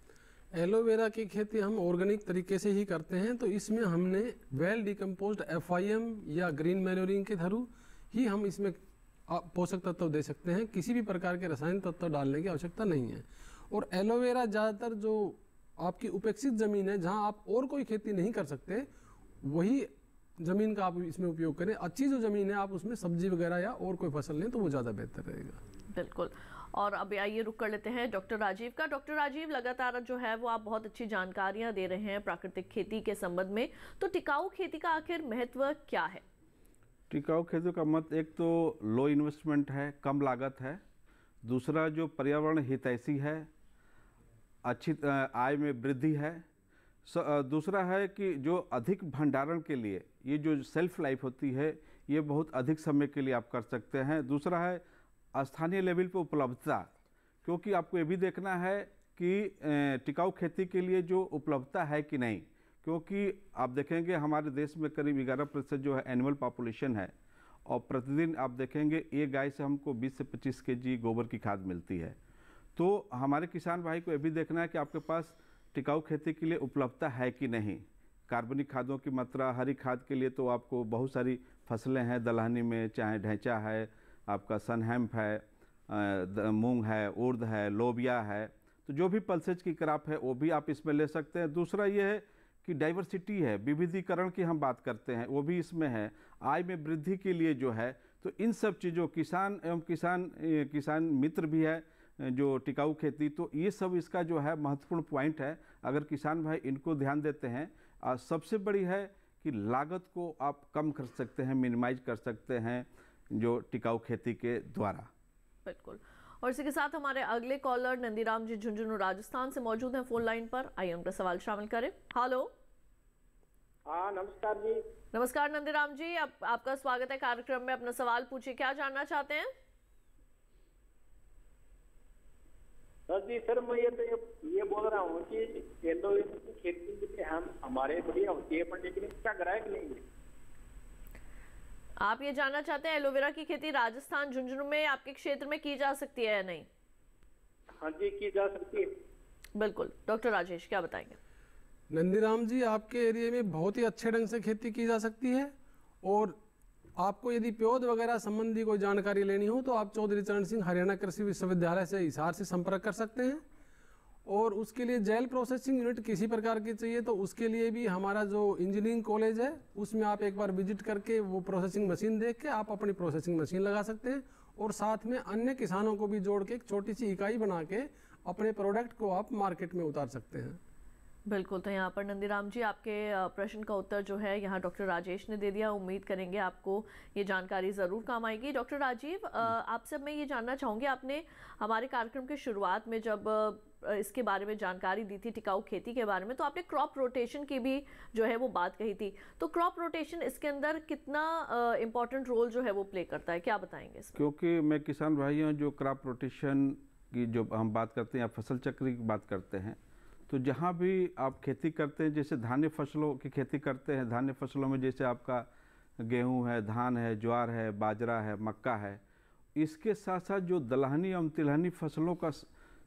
एलोवेरा की खेती हम ऑर्गेनिक तरीके से ही करते हैं, तो इसमें हमने वेल डिकम्पोज्ड FIM या ग्रीन मैन्योरिंग के थ्रू ही हम इसमें पोषक तत्व दे सकते हैं। किसी भी प्रकार के रासायनिक तत्व डालने की आवश्यकता नहीं है। और एलोवेरा ज़्यादातर जो आपकी उपेक्षित ज़मीन है, जहां आप और कोई खेती नहीं कर सकते, वही ज़मीन का आप इसमें उपयोग करें। अच्छी जो ज़मीन है आप उसमें सब्जी वगैरह या और कोई फसल लें तो वो ज़्यादा बेहतर रहेगा। बिल्कुल। और अब आइए रुक कर लेते हैं डॉक्टर राजीव का। डॉक्टर राजीव, लगातार जो है वो आप बहुत अच्छी जानकारियाँ दे रहे हैं प्राकृतिक खेती के संबंध में, तो टिकाऊ खेती का आखिर महत्व क्या है? टिकाऊ खेती का मत एक तो लो इन्वेस्टमेंट है, कम लागत है। दूसरा जो पर्यावरण हितैषी है, अच्छी आय में वृद्धि है। दूसरा है कि जो अधिक भंडारण के लिए ये जो सेल्फ लाइफ होती है ये बहुत अधिक समय के लिए आप कर सकते हैं। दूसरा है स्थानीय लेवल पे उपलब्धता, क्योंकि आपको ये भी देखना है कि टिकाऊ खेती के लिए जो उपलब्धता है कि नहीं, क्योंकि आप देखेंगे हमारे देश में करीब 11% जो है एनुअल पॉपुलेशन है और प्रतिदिन आप देखेंगे एक गाय से हमको 20 से 25 kg गोबर की खाद मिलती है। तो हमारे किसान भाई को ये भी देखना है कि आपके पास टिकाऊ खेती के लिए उपलब्धता है कि नहीं। कार्बनिक खादों की मात्रा, हरी खाद के लिए तो आपको बहुत सारी फसलें हैं दलहनी में, चाहे ढैंचा है, आपका सनहैम्प है, मूंग है, उर्द है, लोबिया है, तो जो भी पल्सेज की क्रॉप है वो भी आप इसमें ले सकते हैं। दूसरा ये है कि डाइवर्सिटी है, विविधीकरण की हम बात करते हैं, वो भी इसमें है। आय में वृद्धि के लिए जो है, तो इन सब चीज़ों किसान एवं किसान मित्र भी है जो टिकाऊ खेती, तो ये सब इसका जो है महत्वपूर्ण पॉइंट है। अगर किसान भाई इनको ध्यान देते हैं, सबसे बड़ी है कि लागत को आप कम कर सकते हैं, मिनिमाइज कर सकते हैं जो टिकाऊ खेती के द्वारा। बिल्कुल। और इसी के साथ हमारे अगले कॉलर नंदीराम जी झुंझुनू राजस्थान से मौजूद हैं फोन लाइन पर। आइए उनका सवाल शामिल करें। हेलो। हाँ नमस्कार जी। नमस्कार नंदीराम जी, आपका स्वागत है कार्यक्रम में। अपना सवाल पूछिए, क्या जानना चाहते हैं? सर जी सर मैं ये बोल रहा हूँ कि एलोवेरा की खेती के लिए हम हमारे बढ़िया होती है, पर लेकिन क्या ग्राहक नहीं है। आप ये जानना चाहते हैं एलोवेरा की खेती राजस्थान झुंझुनू में आपके क्षेत्र में की जा सकती है या नहीं? हाँ जी की जा सकती है। बिल्कुल, डॉक्टर राजेश क्या बताएंगे? नंदीराम जी, आपके एरिया में बहुत ही अच्छे ढंग से खेती की जा सकती है, और आपको यदि पौध वगैरह संबंधी कोई जानकारी लेनी हो तो आप चौधरी चरण सिंह हरियाणा कृषि विश्वविद्यालय से हिसार से संपर्क कर सकते हैं। और उसके लिए जेल प्रोसेसिंग यूनिट किसी प्रकार की चाहिए तो उसके लिए भी हमारा जो इंजीनियरिंग कॉलेज है उसमें आप एक बार विजिट करके वो प्रोसेसिंग मशीन देख के आप अपनी प्रोसेसिंग मशीन लगा सकते हैं, और साथ में अन्य किसानों को भी जोड़ के एक छोटी सी इकाई बना के अपने प्रोडक्ट को आप मार्केट में उतार सकते हैं। बिल्कुल, तो यहाँ पर नंदीराम जी आपके प्रश्न का उत्तर जो है यहाँ डॉक्टर राजेश ने दे दिया। उम्मीद करेंगे आपको ये जानकारी ज़रूर काम आएगी। डॉक्टर राजीव, आपसे मैं ये जानना चाहूँगी, आपने हमारे कार्यक्रम की शुरुआत में जब इसके बारे में जानकारी दी थी टिकाऊ खेती के बारे में, तो आपने क्रॉप रोटेशन की भी जो है वो बात कही थी। तो क्रॉप रोटेशन इसके अंदर कितना इम्पोर्टेंट रोल जो है वो प्ले करता है, क्या बताएंगे इसमें? क्योंकि मैं किसान भाइयों, जो क्रॉप रोटेशन की जो हम बात करते हैं या फसल चक्र की बात करते हैं, तो जहाँ भी आप खेती करते हैं, जैसे धान्य फसलों की खेती करते हैं, धान्य फसलों में जैसे आपका गेहूं है, धान है, ज्वार है, बाजरा है, मक्का है, इसके साथ साथ जो दलहनी एवं तिलहनी फसलों का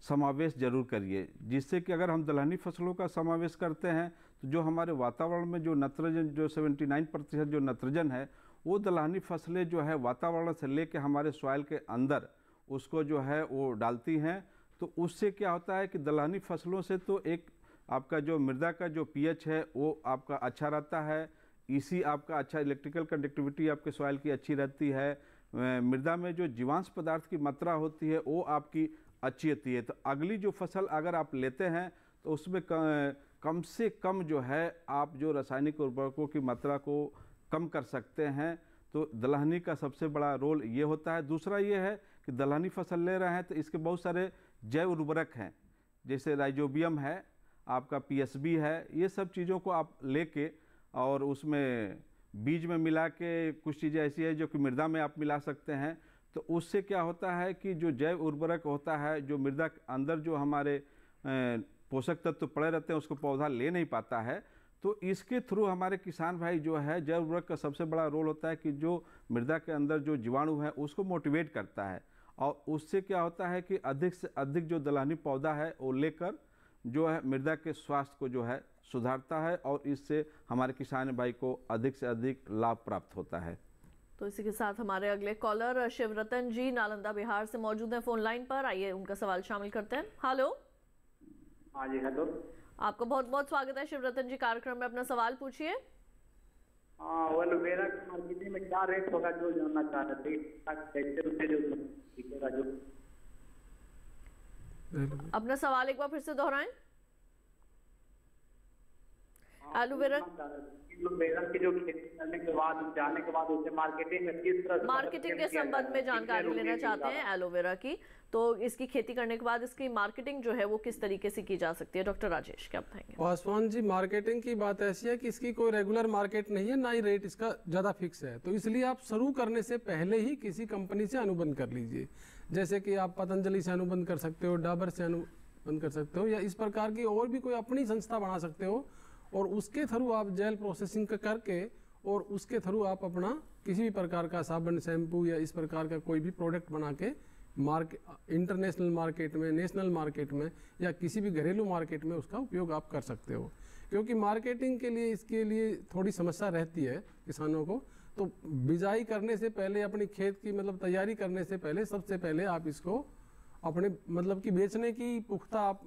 समावेश जरूर करिए, जिससे कि अगर हम दलहनी फसलों का समावेश करते हैं तो जो हमारे वातावरण में जो नत्रजन, जो 79% जो नत्रजन है, वो दलहनी फसलें जो है वातावरण से लेकर हमारे सॉइल के अंदर उसको जो है वो डालती हैं। तो उससे क्या होता है कि दलहनी फसलों से तो एक आपका जो मृदा का जो पीएच है वो आपका अच्छा रहता है, इसी आपका अच्छा इलेक्ट्रिकल कंडक्टिविटी आपके सॉइल की अच्छी रहती है, मृदा में जो जीवांश पदार्थ की मात्रा होती है वो आपकी अच्छी होती है। तो अगली जो फसल अगर आप लेते हैं तो उसमें कम से कम जो है आप जो रासायनिक उर्वरकों की मात्रा को कम कर सकते हैं। तो दलहनी का सबसे बड़ा रोल ये होता है। दूसरा ये है कि दलहनी फसल ले रहे हैं तो इसके बहुत सारे जैव उर्वरक हैं, जैसे राइजोबियम है, आपका पीएसबी है, ये सब चीज़ों को आप लेके और उसमें बीज में मिला के, कुछ चीज़ें ऐसी है जो कि मृदा में आप मिला सकते हैं। तो उससे क्या होता है कि जो जैव उर्वरक होता है, जो मृदा के अंदर जो हमारे पोषक तत्व पड़े रहते हैं उसको पौधा ले नहीं पाता है। तो इसके थ्रू हमारे किसान भाई जो है, जैव उर्वरक का सबसे बड़ा रोल होता है कि जो मृदा के अंदर जो जीवाणु है उसको मोटिवेट करता है, और उससे क्या होता है कि अधिक से अधिक जो दलहनी पौधा है वो लेकर जो है मृदा के स्वास्थ्य को जो है सुधारता है, और इससे हमारे किसान भाई को अधिक से अधिक लाभ प्राप्त होता है। तो इसी के साथ हमारे अगले कॉलर शिवरतन जी नालंदा बिहार से मौजूद हैं फोन लाइन पर। आइए उनका सवाल शामिल करते हैं। हेलो। हाँ जी हेलो। आपका बहुत बहुत स्वागत है शिवरतन जी कार्यक्रम में, अपना सवाल पूछिए। हाँ, एलोवेरा की मार्केटिंग में क्या रेट होगा जो जानना चाह रहे थे। अपना सवाल एक बार फिर से दोहराएं। एलोवेरा की जो खेती करने के बाद जाने के बाद उसे मार्केटिंग में किस तरह मार्केटिंग के संबंध में जानकारी लेना चाहते हैं एलोवेरा की, तो इसकी खेती करने के बाद इसकी मार्केटिंग जो है वो किस तरीके से की जा सकती है? डॉक्टर राजेश क्या बताएंगे? पासवान जी, मार्केटिंग की बात ऐसी है कि इसकी कोई रेगुलर मार्केट नहीं है, ना ही रेट इसका ज़्यादा फिक्स है। तो इसलिए आप शुरू करने से पहले ही किसी कंपनी से अनुबंध कर लीजिए, जैसे कि आप पतंजलि से अनुबंध कर सकते हो, डाबर से अनुबंध कर सकते हो, या इस प्रकार की और भी कोई अपनी संस्था बना सकते हो, और उसके थ्रू आप जेल प्रोसेसिंग करके और उसके थ्रू आप अपना किसी भी प्रकार का साबुन, शैम्पू या इस प्रकार का कोई भी प्रोडक्ट बना के इंटरनेशनल मार्केट में, नेशनल मार्केट में या किसी भी घरेलू मार्केट में उसका उपयोग आप कर सकते हो। क्योंकि मार्केटिंग के लिए इसके लिए थोड़ी समस्या रहती है किसानों को। तो बिजाई करने से पहले, अपनी खेत की मतलब तैयारी करने से पहले, सबसे पहले आप इसको अपने मतलब कि बेचने की पुख्ता आप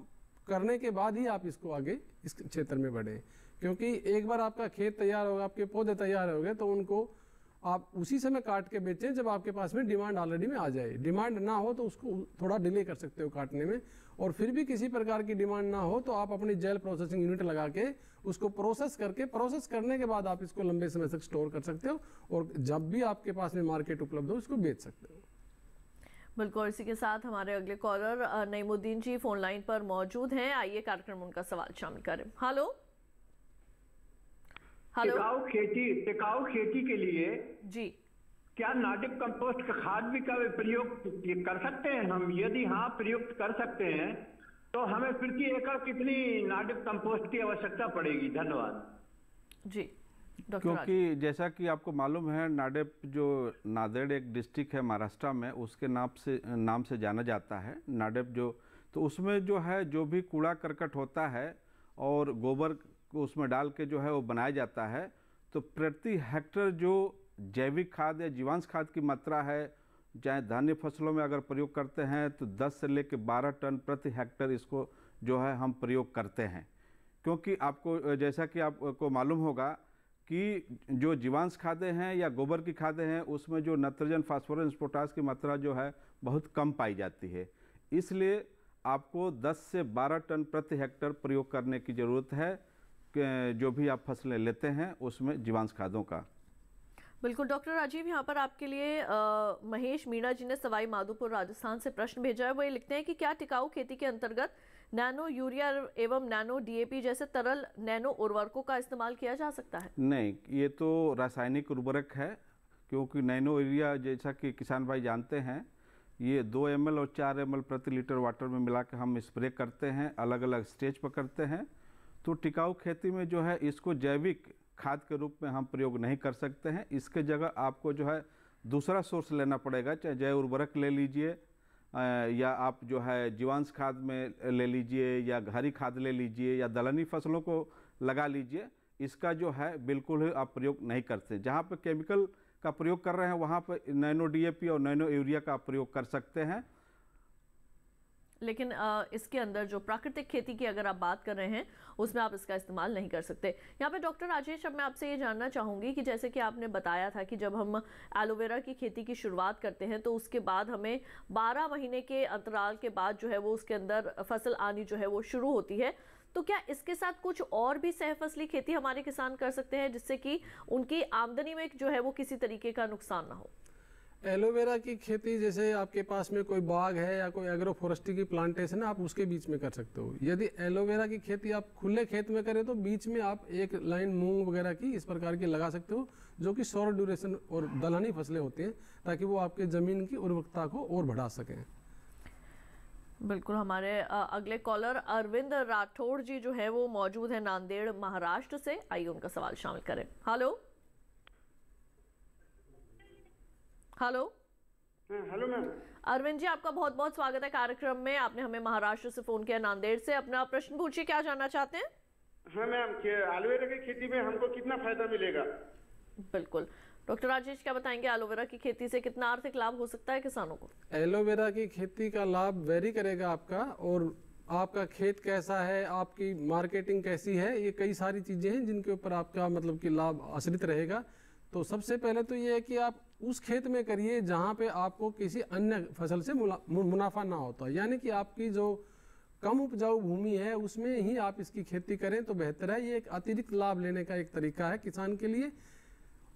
करने के बाद ही आप इसको आगे इस क्षेत्र में बढ़ें। क्योंकि एक बार आपका खेत तैयार होगा, आपके पौधे तैयार हो गए, तो उनको आप उसी समय काट के बेचें जब आपके पास में डिमांड ऑलरेडी में आ जाए। डिमांड ना हो तो उसको थोड़ा डिले कर सकते हो काटने में, और फिर भी किसी प्रकार की डिमांड ना हो तो आप अपनी जेल प्रोसेसिंग यूनिट लगा के उसको प्रोसेस करने के बाद आप इसको लंबे समय तक स्टोर कर सकते हो, और जब भी आपके पास में मार्केट उपलब्ध हो इसको बेच सकते हो। बिल्कुल, इसी के साथ हमारे अगले कॉलर नईमुद्दीन जी फोन लाइन पर मौजूद हैं। आइए कार्यक्रम में उनका सवाल शामिल करें। हेलो। टिकाऊ खेती के लिए जी क्या नाटिव कंपोस्ट का खाद भी का प्रयोग कर सकते हैं हम? यदि हाँ प्रयुक्त कर सकते हैं तो हमें प्रति एकड़ कितनी नाटिव कंपोस्ट की आवश्यकता पड़ेगी? धन्यवाद जी। क्योंकि जैसा कि आपको मालूम है, नाडेप जो नांदेड़ एक डिस्ट्रिक्ट है महाराष्ट्र में, उसके नाम से जाना जाता है नाडेप जो। तो उसमें जो है जो भी कूड़ा करकट होता है और गोबर को उसमें डाल के जो है वो बनाया जाता है, तो प्रति हेक्टेयर जो जैविक खाद या जीवांश खाद की मात्रा है, चाहे धान्य फसलों में अगर प्रयोग करते हैं तो 10 से लेकर 12 टन प्रति हेक्टेयर इसको जो है हम प्रयोग करते हैं। क्योंकि आपको जैसा कि आपको मालूम होगा कि जो जीवांश खादें हैं या गोबर की खादें हैं उसमें जो नाइट्रोजन, फास्फोरस, पोटास की मात्रा जो है बहुत कम पाई जाती है। इसलिए आपको 10 से 12 टन प्रति हेक्टेयर प्रयोग करने की ज़रूरत है जो भी आप फसलें लेते हैं उसमें जीवांश खादों का। बिल्कुल डॉक्टर राजीव, यहाँ पर आपके लिए महेश मीणा जी ने सवाई माधोपुर राजस्थान से प्रश्न भेजा है। वो ये लिखते हैं कि क्या टिकाऊ खेती के अंतर्गत नैनो यूरिया एवं नैनो डीएपी जैसे तरल नैनो उर्वरकों का इस्तेमाल किया जा सकता है? नहीं, ये तो रासायनिक उर्वरक है। क्योंकि नैनो यूरिया जैसा कि किसान भाई जानते हैं, ये 2 ml और 4 ml प्रति लीटर वाटर में मिला के हम स्प्रे करते हैं, अलग अलग स्टेज पर करते हैं। तो टिकाऊ खेती में जो है इसको जैविक खाद के रूप में हम प्रयोग नहीं कर सकते हैं। इसके जगह आपको जो है दूसरा सोर्स लेना पड़ेगा, चाहे जैव उर्वरक ले लीजिए या आप जो है जीवांश खाद में ले लीजिए या घारी खाद ले लीजिए या दलहनी फसलों को लगा लीजिए। इसका जो है बिल्कुल ही आप प्रयोग नहीं करते। जहाँ पे केमिकल का प्रयोग कर रहे हैं वहाँ पर नैनो डीएपी और नैनो यूरिया का प्रयोग कर सकते हैं। लेकिन इसके अंदर जो प्राकृतिक खेती की अगर आप बात कर रहे हैं उसमें आप इसका इस्तेमाल नहीं कर सकते। यहाँ पे डॉक्टर राजेश, अब मैं आपसे ये जानना चाहूँगी कि जैसे कि आपने बताया था कि जब हम एलोवेरा की खेती की शुरुआत करते हैं तो उसके बाद हमें 12 महीने के अंतराल के बाद जो है वो उसके अंदर फसल आनी जो है वो शुरू होती है। तो क्या इसके साथ कुछ और भी सहफसली खेती हमारे किसान कर सकते हैं जिससे कि उनकी आमदनी में जो है वो किसी तरीके का नुकसान ना हो? एलोवेरा की खेती, जैसे आपके पास में कोई बाग है या कोई एग्रो फॉरेस्ट्री की प्लांटेशन है, आप उसके बीच में कर सकते हो। यदि एलोवेरा की खेती आप खुले खेत में करें तो बीच में आप एक लाइन मूंग वगैरह की इस प्रकार की लगा सकते हो, जो कि शॉर्ट ड्यूरेशन और दलहनी फसलें होती हैं, ताकि वो आपके ज़मीन की उर्वरकता को और बढ़ा सकें। बिल्कुल। हमारे अगले कॉलर अरविंद राठौड़ जी जो है वो मौजूद है नांदेड़ महाराष्ट्र से। आइए उनका सवाल शामिल करें। Hello hello hello ma'am. Arvind ji, आपका बहुत बहुत स्वागत है कार्यक्रम में। आपने हमें महाराष्ट्र से फोन किया, नांदेड़ से। अपना प्रश्न पूछिए, क्या जानना चाहते हैं? हाँ मैम, एलोवेरा की खेती में हमको कितना फायदा मिलेगा? बिल्कुल डॉक्टर राजेश, क्या बताएंगे एलोवेरा की खेती से कितना आर्थिक लाभ हो सकता है किसानों को? एलोवेरा की खेती का लाभ वेरी करेगा आपका, और आपका खेत कैसा है, आपकी मार्केटिंग कैसी है, ये कई सारी चीज़ें हैं जिनके ऊपर आपका मतलब कि लाभ आश्रित रहेगा। तो सबसे पहले तो ये है कि आप उस खेत में करिए जहाँ पे आपको किसी अन्य फसल से मुनाफा ना होता, यानी कि आपकी जो कम उपजाऊ भूमि है उसमें ही आप इसकी खेती करें तो बेहतर है। ये एक अतिरिक्त लाभ लेने का एक तरीका है किसान के लिए।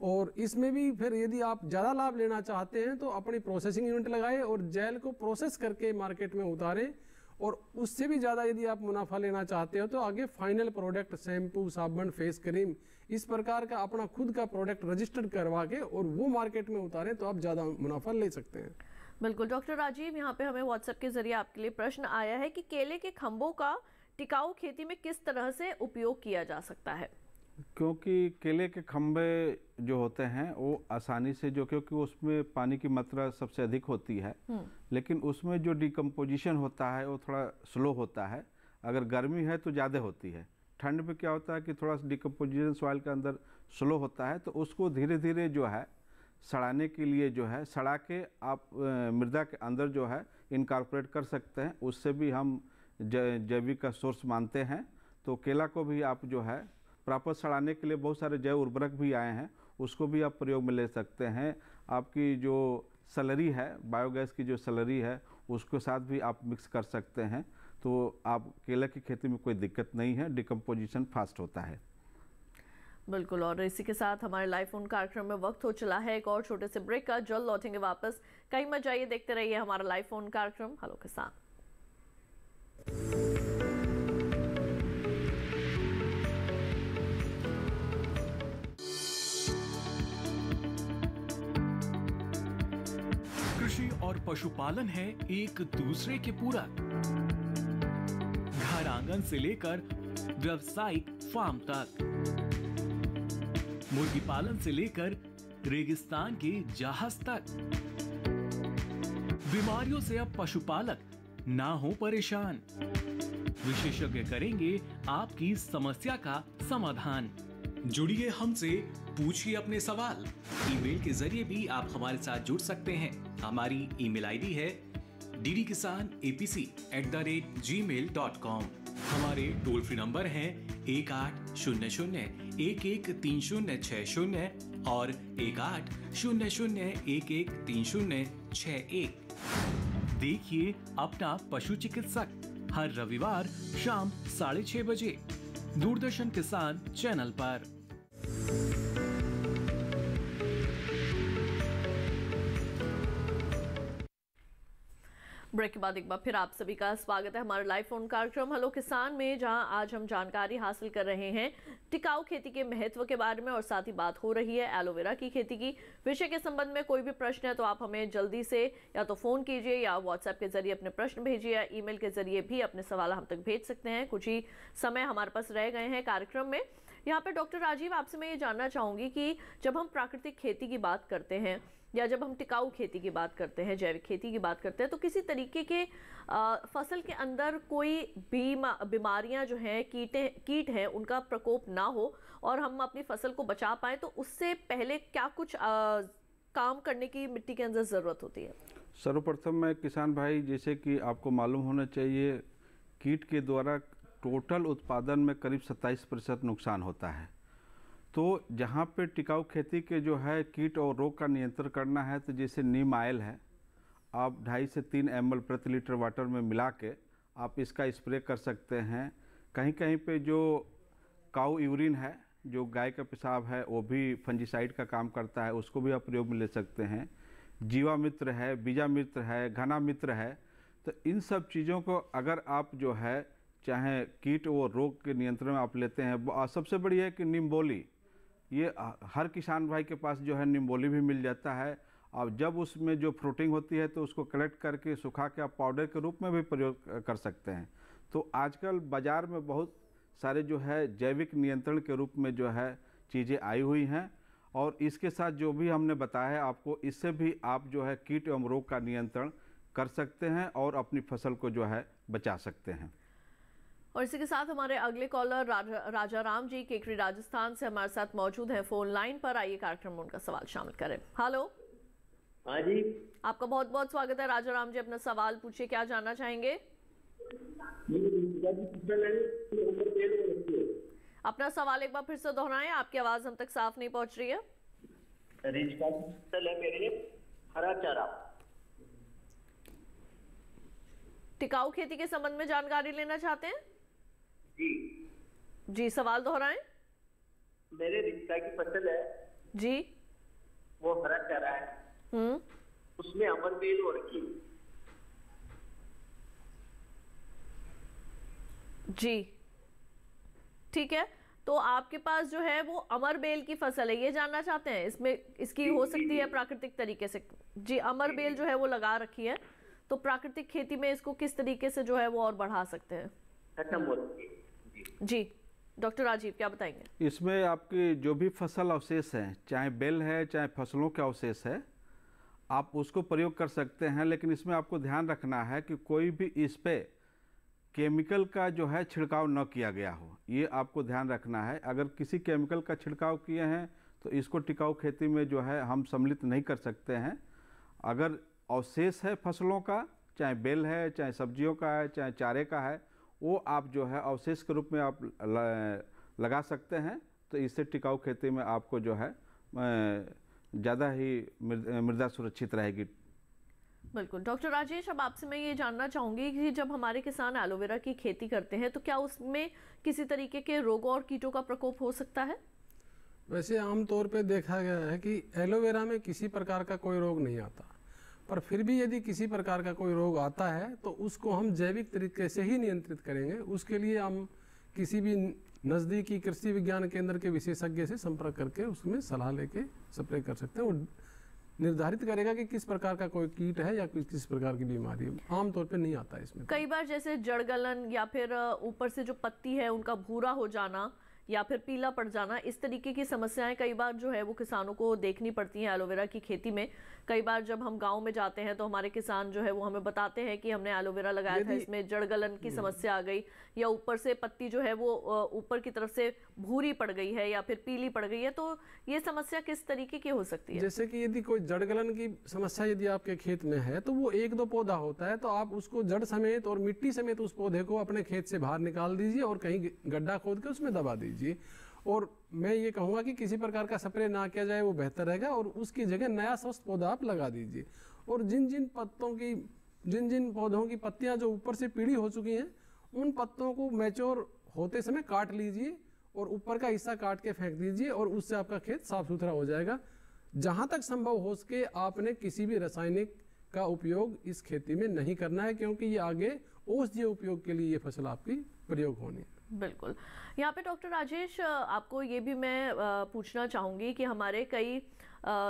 और इसमें भी फिर यदि आप ज़्यादा लाभ लेना चाहते हैं तो अपनी प्रोसेसिंग यूनिट लगाएं और जेल को प्रोसेस करके मार्केट में उतारें। और उससे भी ज़्यादा यदि आप मुनाफा लेना चाहते हो तो आगे फाइनल प्रोडक्ट, शैम्पू, साबुन, फेस क्रीम, इस प्रकार का अपना खुद का प्रोडक्ट रजिस्टर्ड करवा के और वो मार्केट में उतारें तो आप ज़्यादा मुनाफा ले सकते हैं। बिल्कुल। डॉक्टर राजीव, यहाँ पे हमें व्हाट्सएप के जरिए आपके लिए प्रश्न आया है कि केले के खंभों का टिकाऊ खेती में किस तरह से उपयोग किया जा सकता है? क्योंकि केले के खंभे जो होते हैं वो आसानी से क्योंकि उसमें पानी की मात्रा सबसे अधिक होती है, लेकिन उसमें जो डिकम्पोजिशन होता है वो थोड़ा स्लो होता है। अगर गर्मी है तो ज़्यादा होती है, ठंड में क्या होता है कि थोड़ा सा डिकम्पोजिशन सॉइल के अंदर स्लो होता है। तो उसको धीरे धीरे जो है सड़ाने के लिए जो है सड़ा के आप मृदा के अंदर जो है इनकॉर्पोरेट कर सकते हैं। उससे भी हम जैविक का सोर्स मानते हैं। तो केला को भी आप जो है प्रॉपर सड़ाने के लिए बहुत सारे जैव उर्वरक भी आए हैं, उसको भी आप प्रयोग में ले सकते हैं। आपकी जो सलरी है, बायोगैस की जो सलरी है, उसके साथ भी आप मिक्स कर सकते हैं। तो आप केला की खेती में कोई दिक्कत नहीं है, डिकम्पोजिशन फास्ट होता है। बिल्कुल। और इसी के साथ हमारे लाइव फोन कार्यक्रम में वक्त हो चला है एक और छोटे से ब्रेक का। जल्द लौटेंगे वापस, कहीं मत जाइए, देखते रहिए हमारा लाइव फोन कार्यक्रम हेलो किसान। और पशुपालन है एक दूसरे के पूरक। घर आंगन से लेकर व्यावसायिक फार्म तक, मुर्गी पालन से लेकर रेगिस्तान के जहाज तक। बीमारियों से अब पशुपालक ना हो परेशान। विशेषज्ञ करेंगे आपकी समस्या का समाधान। जुड़िए हमसे, पूछिए अपने सवाल। ईमेल के जरिए भी आप हमारे साथ जुड़ सकते हैं। हमारी ईमेल आईडी है ddkisanapc@gmail.com। हमारे टोल फ्री नंबर हैं 1800-113060 और 1800-113061। देखिए अपना पशु चिकित्सक हर रविवार शाम 6:30 बजे दूरदर्शन किसान चैनल पर। ब्रेक के बाद एक बार फिर आप सभी का स्वागत है हमारे लाइव फोन कार्यक्रम हेलो किसान में, जहां आज हम जानकारी हासिल कर रहे हैं टिकाऊ खेती के महत्व के बारे में और साथ ही बात हो रही है एलोवेरा की खेती की। विषय के संबंध में कोई भी प्रश्न है तो आप हमें जल्दी से या तो फोन कीजिए या व्हाट्सएप के जरिए अपने प्रश्न भेजिए या ईमेल के जरिए भी अपने सवाल हम तक भेज सकते हैं। कुछ ही समय हमारे पास रह गए हैं कार्यक्रम में। यहाँ पे डॉक्टर राजीव, आपसे मैं ये जानना चाहूँगी कि जब हम प्राकृतिक खेती की बात करते हैं या जब हम टिकाऊ खेती की बात करते हैं, जैविक खेती की बात करते हैं, तो किसी तरीके के फसल के अंदर कोई बीमारियां जो हैं, कीट हैं, उनका प्रकोप ना हो और हम अपनी फसल को बचा पाएँ, तो उससे पहले क्या कुछ काम करने की मिट्टी के अंदर ज़रूरत होती है? सर्वप्रथम मैं किसान भाई, जैसे कि आपको मालूम होना चाहिए, कीट के द्वारा टोटल उत्पादन में करीब 27% नुकसान होता है। तो जहाँ पे टिकाऊ खेती के जो है कीट और रोग का नियंत्रण करना है, तो जैसे नीम ऑयल है, आप 2.5 से 3 ml प्रति लीटर वाटर में मिला के आप इसका स्प्रे कर सकते हैं। कहीं कहीं पे जो काऊ यूरिन है, जो गाय का पेशाब है, वो भी फंजीसाइड का काम करता है, उसको भी आप प्रयोग में ले सकते हैं। जीवा मित्र है, बीजा मित्र है, घना मित्र है, तो इन सब चीज़ों को अगर आप जो है चाहे कीट और रोग के नियंत्रण में आप लेते हैं। सबसे बड़ी है कि निम्बोली, ये हर किसान भाई के पास जो है निम्बोली भी मिल जाता है। और जब उसमें जो फ्रूटिंग होती है तो उसको कलेक्ट करके सुखा के आप पाउडर के रूप में भी प्रयोग कर सकते हैं। तो आजकल बाज़ार में बहुत सारे जो है जैविक नियंत्रण के रूप में जो है चीज़ें आई हुई हैं, और इसके साथ जो भी हमने बताया है आपको, इससे भी आप जो है कीट एवं रोग का नियंत्रण कर सकते हैं और अपनी फसल को जो है बचा सकते हैं। और इसी के साथ हमारे अगले कॉलर राजा राम जी केकरी राजस्थान से हमारे साथ मौजूद हैं फोन लाइन पर। आइए कार्यक्रम में उनका सवाल शामिल करें। हेलो। हाँ जी, आपका बहुत बहुत स्वागत है राजा राम जी, अपना सवाल पूछिए, क्या जानना चाहेंगे? अपना सवाल एक बार फिर से दोहराएं, आपकी आवाज हम तक साफ नहीं पहुंच रही है। हरा चारा। टिकाऊ खेती के संबंध में जानकारी लेना चाहते हैं? जी, सवाल दोहराएं। मेरे रिश्ता की फसल है जी, वो हरा चारा है, उसमें अमरबेल हो रखी जी, ठीक है। तो आपके पास जो है वो अमरबेल की फसल है, ये जानना चाहते हैं? इसमें इसकी हो सकती है प्राकृतिक तरीके से। जी, अमरबेल जो है वो लगा रखी है, तो प्राकृतिक खेती में इसको किस तरीके से जो है वो और बढ़ा सकते हैं? जी, डॉक्टर राजीव क्या बताएंगे? इसमें आपकी जो भी फसल अवशेष है, चाहे बेल है चाहे फसलों के अवशेष है, आप उसको प्रयोग कर सकते हैं। लेकिन इसमें आपको ध्यान रखना है कि कोई भी इस पे केमिकल का जो है छिड़काव न किया गया हो, ये आपको ध्यान रखना है। अगर किसी केमिकल का छिड़काव किए हैं तो इसको टिकाऊ खेती में जो है हम सम्मिलित नहीं कर सकते हैं। अगर अवशेष है फसलों का, चाहे बेल है, चाहे सब्जियों का है, चाहे चारे का है, वो आप जो है अवशेष के रूप में आप लगा सकते हैं। तो इससे टिकाऊ खेती में आपको जो है ज़्यादा ही मृदा सुरक्षित रहेगी। बिल्कुल। डॉक्टर राजेश, अब आपसे मैं ये जानना चाहूँगी कि जब हमारे किसान एलोवेरा की खेती करते हैं तो क्या उसमें किसी तरीके के रोगों और कीटों का प्रकोप हो सकता है? वैसे आमतौर पे देखा गया है कि एलोवेरा में किसी प्रकार का कोई रोग नहीं आता, पर फिर भी यदि किसी प्रकार का कोई रोग आता है तो उसको हम जैविक तरीके से ही नियंत्रित करेंगे। उसके लिए हम किसी भी नज़दीकी कृषि विज्ञान केंद्र के विशेषज्ञ से संपर्क करके उसमें सलाह लेके स्प्रे कर सकते हैं। वो निर्धारित करेगा कि किस प्रकार का कोई कीट है या किस प्रकार की बीमारी है। आमतौर पे नहीं आता इसमें। कई बार जैसे जड़गलन या फिर ऊपर से जो पत्ती है उनका भूरा हो जाना या फिर पीला पड़ जाना, इस तरीके की समस्याएं कई बार जो है वो किसानों को देखनी पड़ती हैं एलोवेरा की खेती में। कई बार जब हम गांव में जाते हैं तो हमारे किसान जो है वो हमें बताते हैं कि हमने एलोवेरा लगाया था, इसमें जड़गलन की समस्या आ गई या ऊपर से पत्ती जो है वो ऊपर की तरफ से भूरी पड़ गई है या फिर पीली पड़ गई है, तो ये समस्या किस तरीके की हो सकती है? जैसे कि यदि कोई जड़गलन की समस्या यदि आपके खेत में है तो वो 1-2 पौधा होता है, तो आप उसको जड़ समेत और मिट्टी समेत उस पौधे को अपने खेत से बाहर निकाल दीजिए और कहीं गड्ढा खोद के उसमें दबा दीजिए। और मैं ये कहूँगा कि किसी प्रकार का स्प्रे ना किया जाए, वो बेहतर रहेगा, और उसकी जगह नया स्वस्थ पौधा आप लगा दीजिए। और जिन जिन पौधों की पत्तियां जो ऊपर से पीली हो चुकी हैं, उन पत्तों को मैच्योर होते समय काट लीजिए और ऊपर का हिस्सा काट के फेंक दीजिए और उससे आपका खेत साफ सुथरा हो जाएगा। जहाँ तक संभव हो सके आपने किसी भी रासायनिक का उपयोग इस खेती में नहीं करना है, क्योंकि ये आगे औषधीय उपयोग के लिए ये फसल आपकी प्रयोग होनी है। बिल्कुल। यहाँ पे डॉक्टर राजेश, आपको ये भी मैं पूछना चाहूँगी कि हमारे कई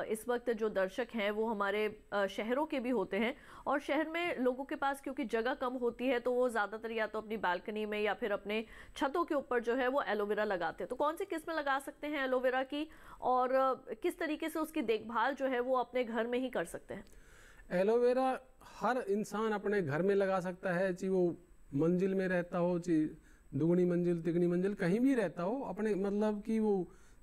इस वक्त जो दर्शक हैं वो हमारे शहरों के भी होते हैं, और शहर में लोगों के पास क्योंकि जगह कम होती है तो वो ज़्यादातर या तो अपनी बालकनी में या फिर अपने छतों के ऊपर जो है वो एलोवेरा लगाते हैं। तो कौन सी किस्म लगा सकते हैं एलोवेरा की, और किस तरीके से उसकी देखभाल जो है वो अपने घर में ही कर सकते हैं? एलोवेरा हर इंसान अपने घर में लगा सकता है, चाहे वो मंजिल में रहता हो, चाहे दुगनी मंजिल तिगनी मंजिल कहीं भी रहता हो, अपने मतलब कि वो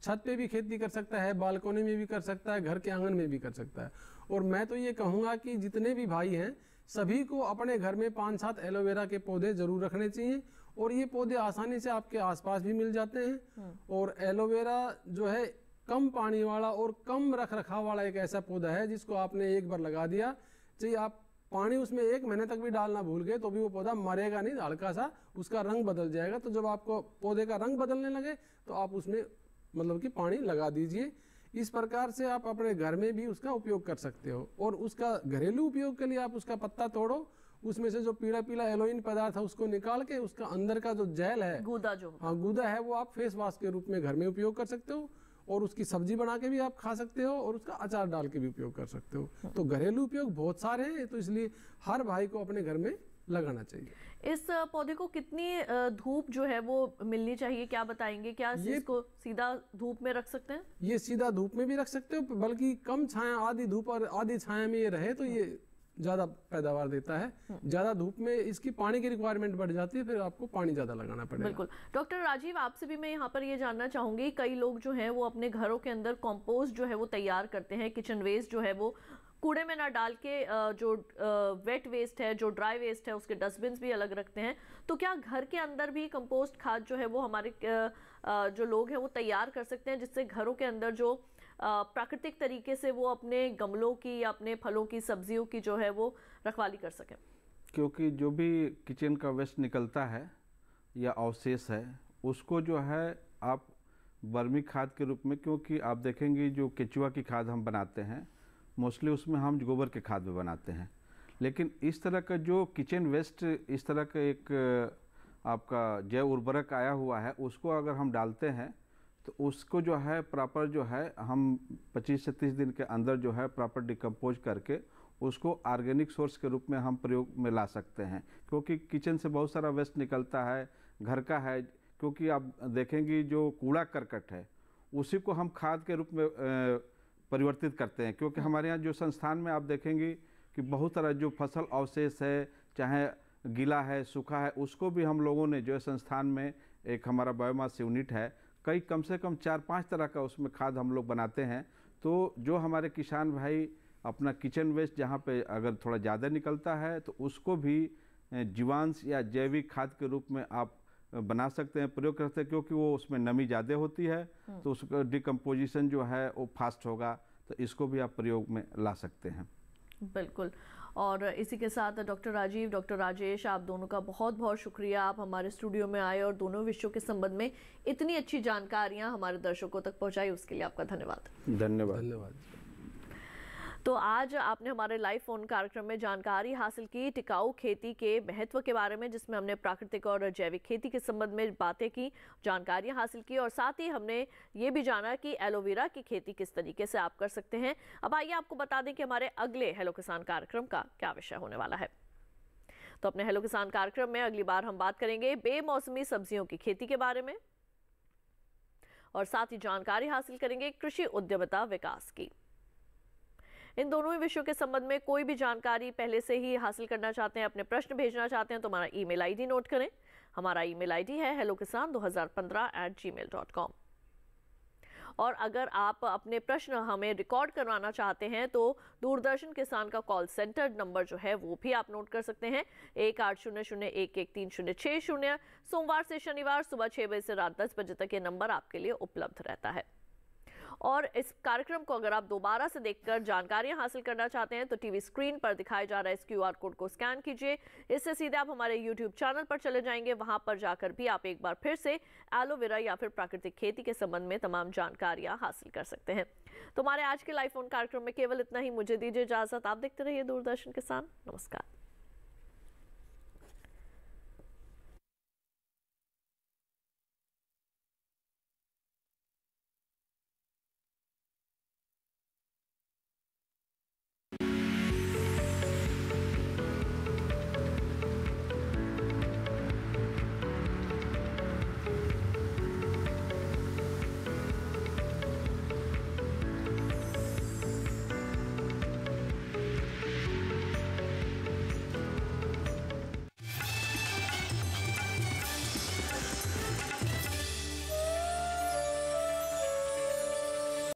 छत पे भी खेती कर सकता है, बालकोनी में भी कर सकता है, घर के आंगन में भी कर सकता है। और मैं तो ये कहूँगा कि जितने भी भाई हैं सभी को अपने घर में 5-7 एलोवेरा के पौधे जरूर रखने चाहिए, और ये पौधे आसानी से आपके आसपास भी मिल जाते हैं। और एलोवेरा जो है कम पानी वाला और कम रख रखाव वाला एक ऐसा पौधा है जिसको आपने एक बार लगा दिया, चाहिए आप पानी उसमें 1 महीने तक भी डालना भूल गए तो भी वो पौधा मरेगा नहीं, हल्का सा उसका रंग बदल जाएगा। तो जब आपको पौधे का रंग बदलने लगे तो आप उसमें मतलब कि पानी लगा दीजिए। इस प्रकार से आप अपने घर में भी उसका उपयोग कर सकते हो। और उसका घरेलू उपयोग के लिए आप उसका पत्ता तोड़ो, उसमें से जो पीला पीला एलोइन पदार्थ है उसको निकाल के उसका अंदर का जो जेल है, गूदा जो गूदा है, वो आप फेस वॉश के रूप में घर में उपयोग कर सकते हो, और उसकी सब्जी बना के भी आप खा सकते हो, और उसका अचार डाल के भी उपयोग कर सकते हो। तो घरेलू उपयोग बहुत सारे हैं, तो इसलिए हर भाई को अपने घर में लगाना चाहिए। इस पौधे को कितनी धूप जो है वो मिलनी चाहिए, क्या बताएंगे? क्या इसको सीधा धूप में रख सकते हैं? ये सीधा धूप में भी रख सकते हो, बल्कि कम छाया, आधी धूप और आधी छाया में ये रहे तो ये ज़्यादा पैदावार देता है। ज़्यादा धूप में इसकी पानी की रिक्वायरमेंट बढ़ जाती है, फिर आपको पानी ज़्यादा लगाना पड़ेगा। बिल्कुल। डॉक्टर राजीव, आपसे भी मैं यहाँ पर ये जानना चाहूँगी, कई लोग जो हैं वो अपने घरों के अंदर कंपोस्ट जो है वो तैयार करते हैं, किचन वेस्ट जो है वो कूड़े में ना डाल के जो वेट वेस्ट है, जो ड्राई वेस्ट है, उसके डस्टबिन भी अलग रखते हैं। तो क्या घर के अंदर भी कंपोस्ट खाद जो है वो हमारे जो लोग हैं वो तैयार कर सकते हैं, जिससे घरों के अंदर जो प्राकृतिक तरीके से वो अपने गमलों की या अपने फलों की, सब्जियों की जो है वो रखवाली कर सकें? क्योंकि जो भी किचन का वेस्ट निकलता है या अवशेष है, उसको जो है आप वर्मी खाद के रूप में, क्योंकि आप देखेंगे जो केचुआ की खाद हम बनाते हैं मोस्टली उसमें हम गोबर के खाद में बनाते हैं, लेकिन इस तरह का जो किचन वेस्ट, इस तरह का एक आपका जैव उर्वरक आया हुआ है, उसको अगर हम डालते हैं तो उसको जो है प्रॉपर जो है हम 25 से 30 दिन के अंदर जो है प्रॉपर डिकम्पोज करके उसको ऑर्गेनिक सोर्स के रूप में हम प्रयोग में ला सकते हैं। क्योंकि किचन से बहुत सारा वेस्ट निकलता है, घर का है, क्योंकि आप देखेंगे जो कूड़ा करकट है उसी को हम खाद के रूप में परिवर्तित करते हैं। क्योंकि हमारे यहाँ जो संस्थान में आप देखेंगे कि बहुत सारा जो फसल अवशेष है, चाहे गीला है, सूखा है, उसको भी हम लोगों ने जो है संस्थान में एक हमारा बायोमास यूनिट है, कई कम से कम 4-5 तरह का उसमें खाद हम लोग बनाते हैं। तो जो हमारे किसान भाई अपना किचन वेस्ट जहाँ पे अगर थोड़ा ज़्यादा निकलता है तो उसको भी जीवांश या जैविक खाद के रूप में आप बना सकते हैं, प्रयोग करते हैं, क्योंकि वो उसमें नमी ज़्यादा होती है तो उसका डिकम्पोजिशन जो है वो फास्ट होगा। तो इसको भी आप प्रयोग में ला सकते हैं। बिल्कुल। और इसी के साथ डॉक्टर राजीव, डॉक्टर राजेश, आप दोनों का बहुत बहुत शुक्रिया, आप हमारे स्टूडियो में आए और दोनों विषयों के संबंध में इतनी अच्छी जानकारियां हमारे दर्शकों तक पहुंचाई, उसके लिए आपका धन्यवाद। धन्यवाद। धन्यवाद। तो आज आपने हमारे लाइव फोन कार्यक्रम में जानकारी हासिल की टिकाऊ खेती के महत्व के बारे में, जिसमें हमने प्राकृतिक और जैविक खेती के संबंध में बातें की, जानकारियां हासिल की और साथ ही हमने ये भी जाना कि एलोवेरा की खेती किस तरीके से आप कर सकते हैं। अब आइए आपको बता दें कि हमारे अगले हेलो किसान कार्यक्रम का क्या विषय होने वाला है। तो अपने हेलो किसान कार्यक्रम में अगली बार हम बात करेंगे बेमौसमी सब्जियों की खेती के बारे में और साथ ही जानकारी हासिल करेंगे कृषि उद्यमिता विकास की। इन दोनों ही विषयों के संबंध में कोई भी जानकारी पहले से ही हासिल करना चाहते हैं, अपने प्रश्न भेजना चाहते हैं तो हमारा ईमेल आईडी नोट करें। हमारा ईमेल आईडी है hellokisan2015@gmail.com। और अगर आप अपने प्रश्न हमें रिकॉर्ड करवाना चाहते हैं तो दूरदर्शन किसान का कॉल सेंटर नंबर जो है वो भी आप नोट कर सकते हैं 1800113060। सोमवार से शनिवार सुबह 6 बजे से रात 10 बजे तक ये नंबर आपके लिए उपलब्ध रहता है। और इस कार्यक्रम को अगर आप दोबारा से देखकर जानकारियां हासिल करना चाहते हैं तो टीवी स्क्रीन पर दिखाया जा रहा है इस QR कोड को स्कैन कीजिए। इससे सीधे आप हमारे YouTube चैनल पर चले जाएंगे, वहां पर जाकर भी आप एक बार फिर से एलोवेरा या फिर प्राकृतिक खेती के संबंध में तमाम जानकारियां हासिल कर सकते हैं। तो हमारे आज के लाइव फोन कार्यक्रम में केवल इतना ही। मुझे दीजिए इजाजत। आप देखते रहिए दूरदर्शन किसान। नमस्कार।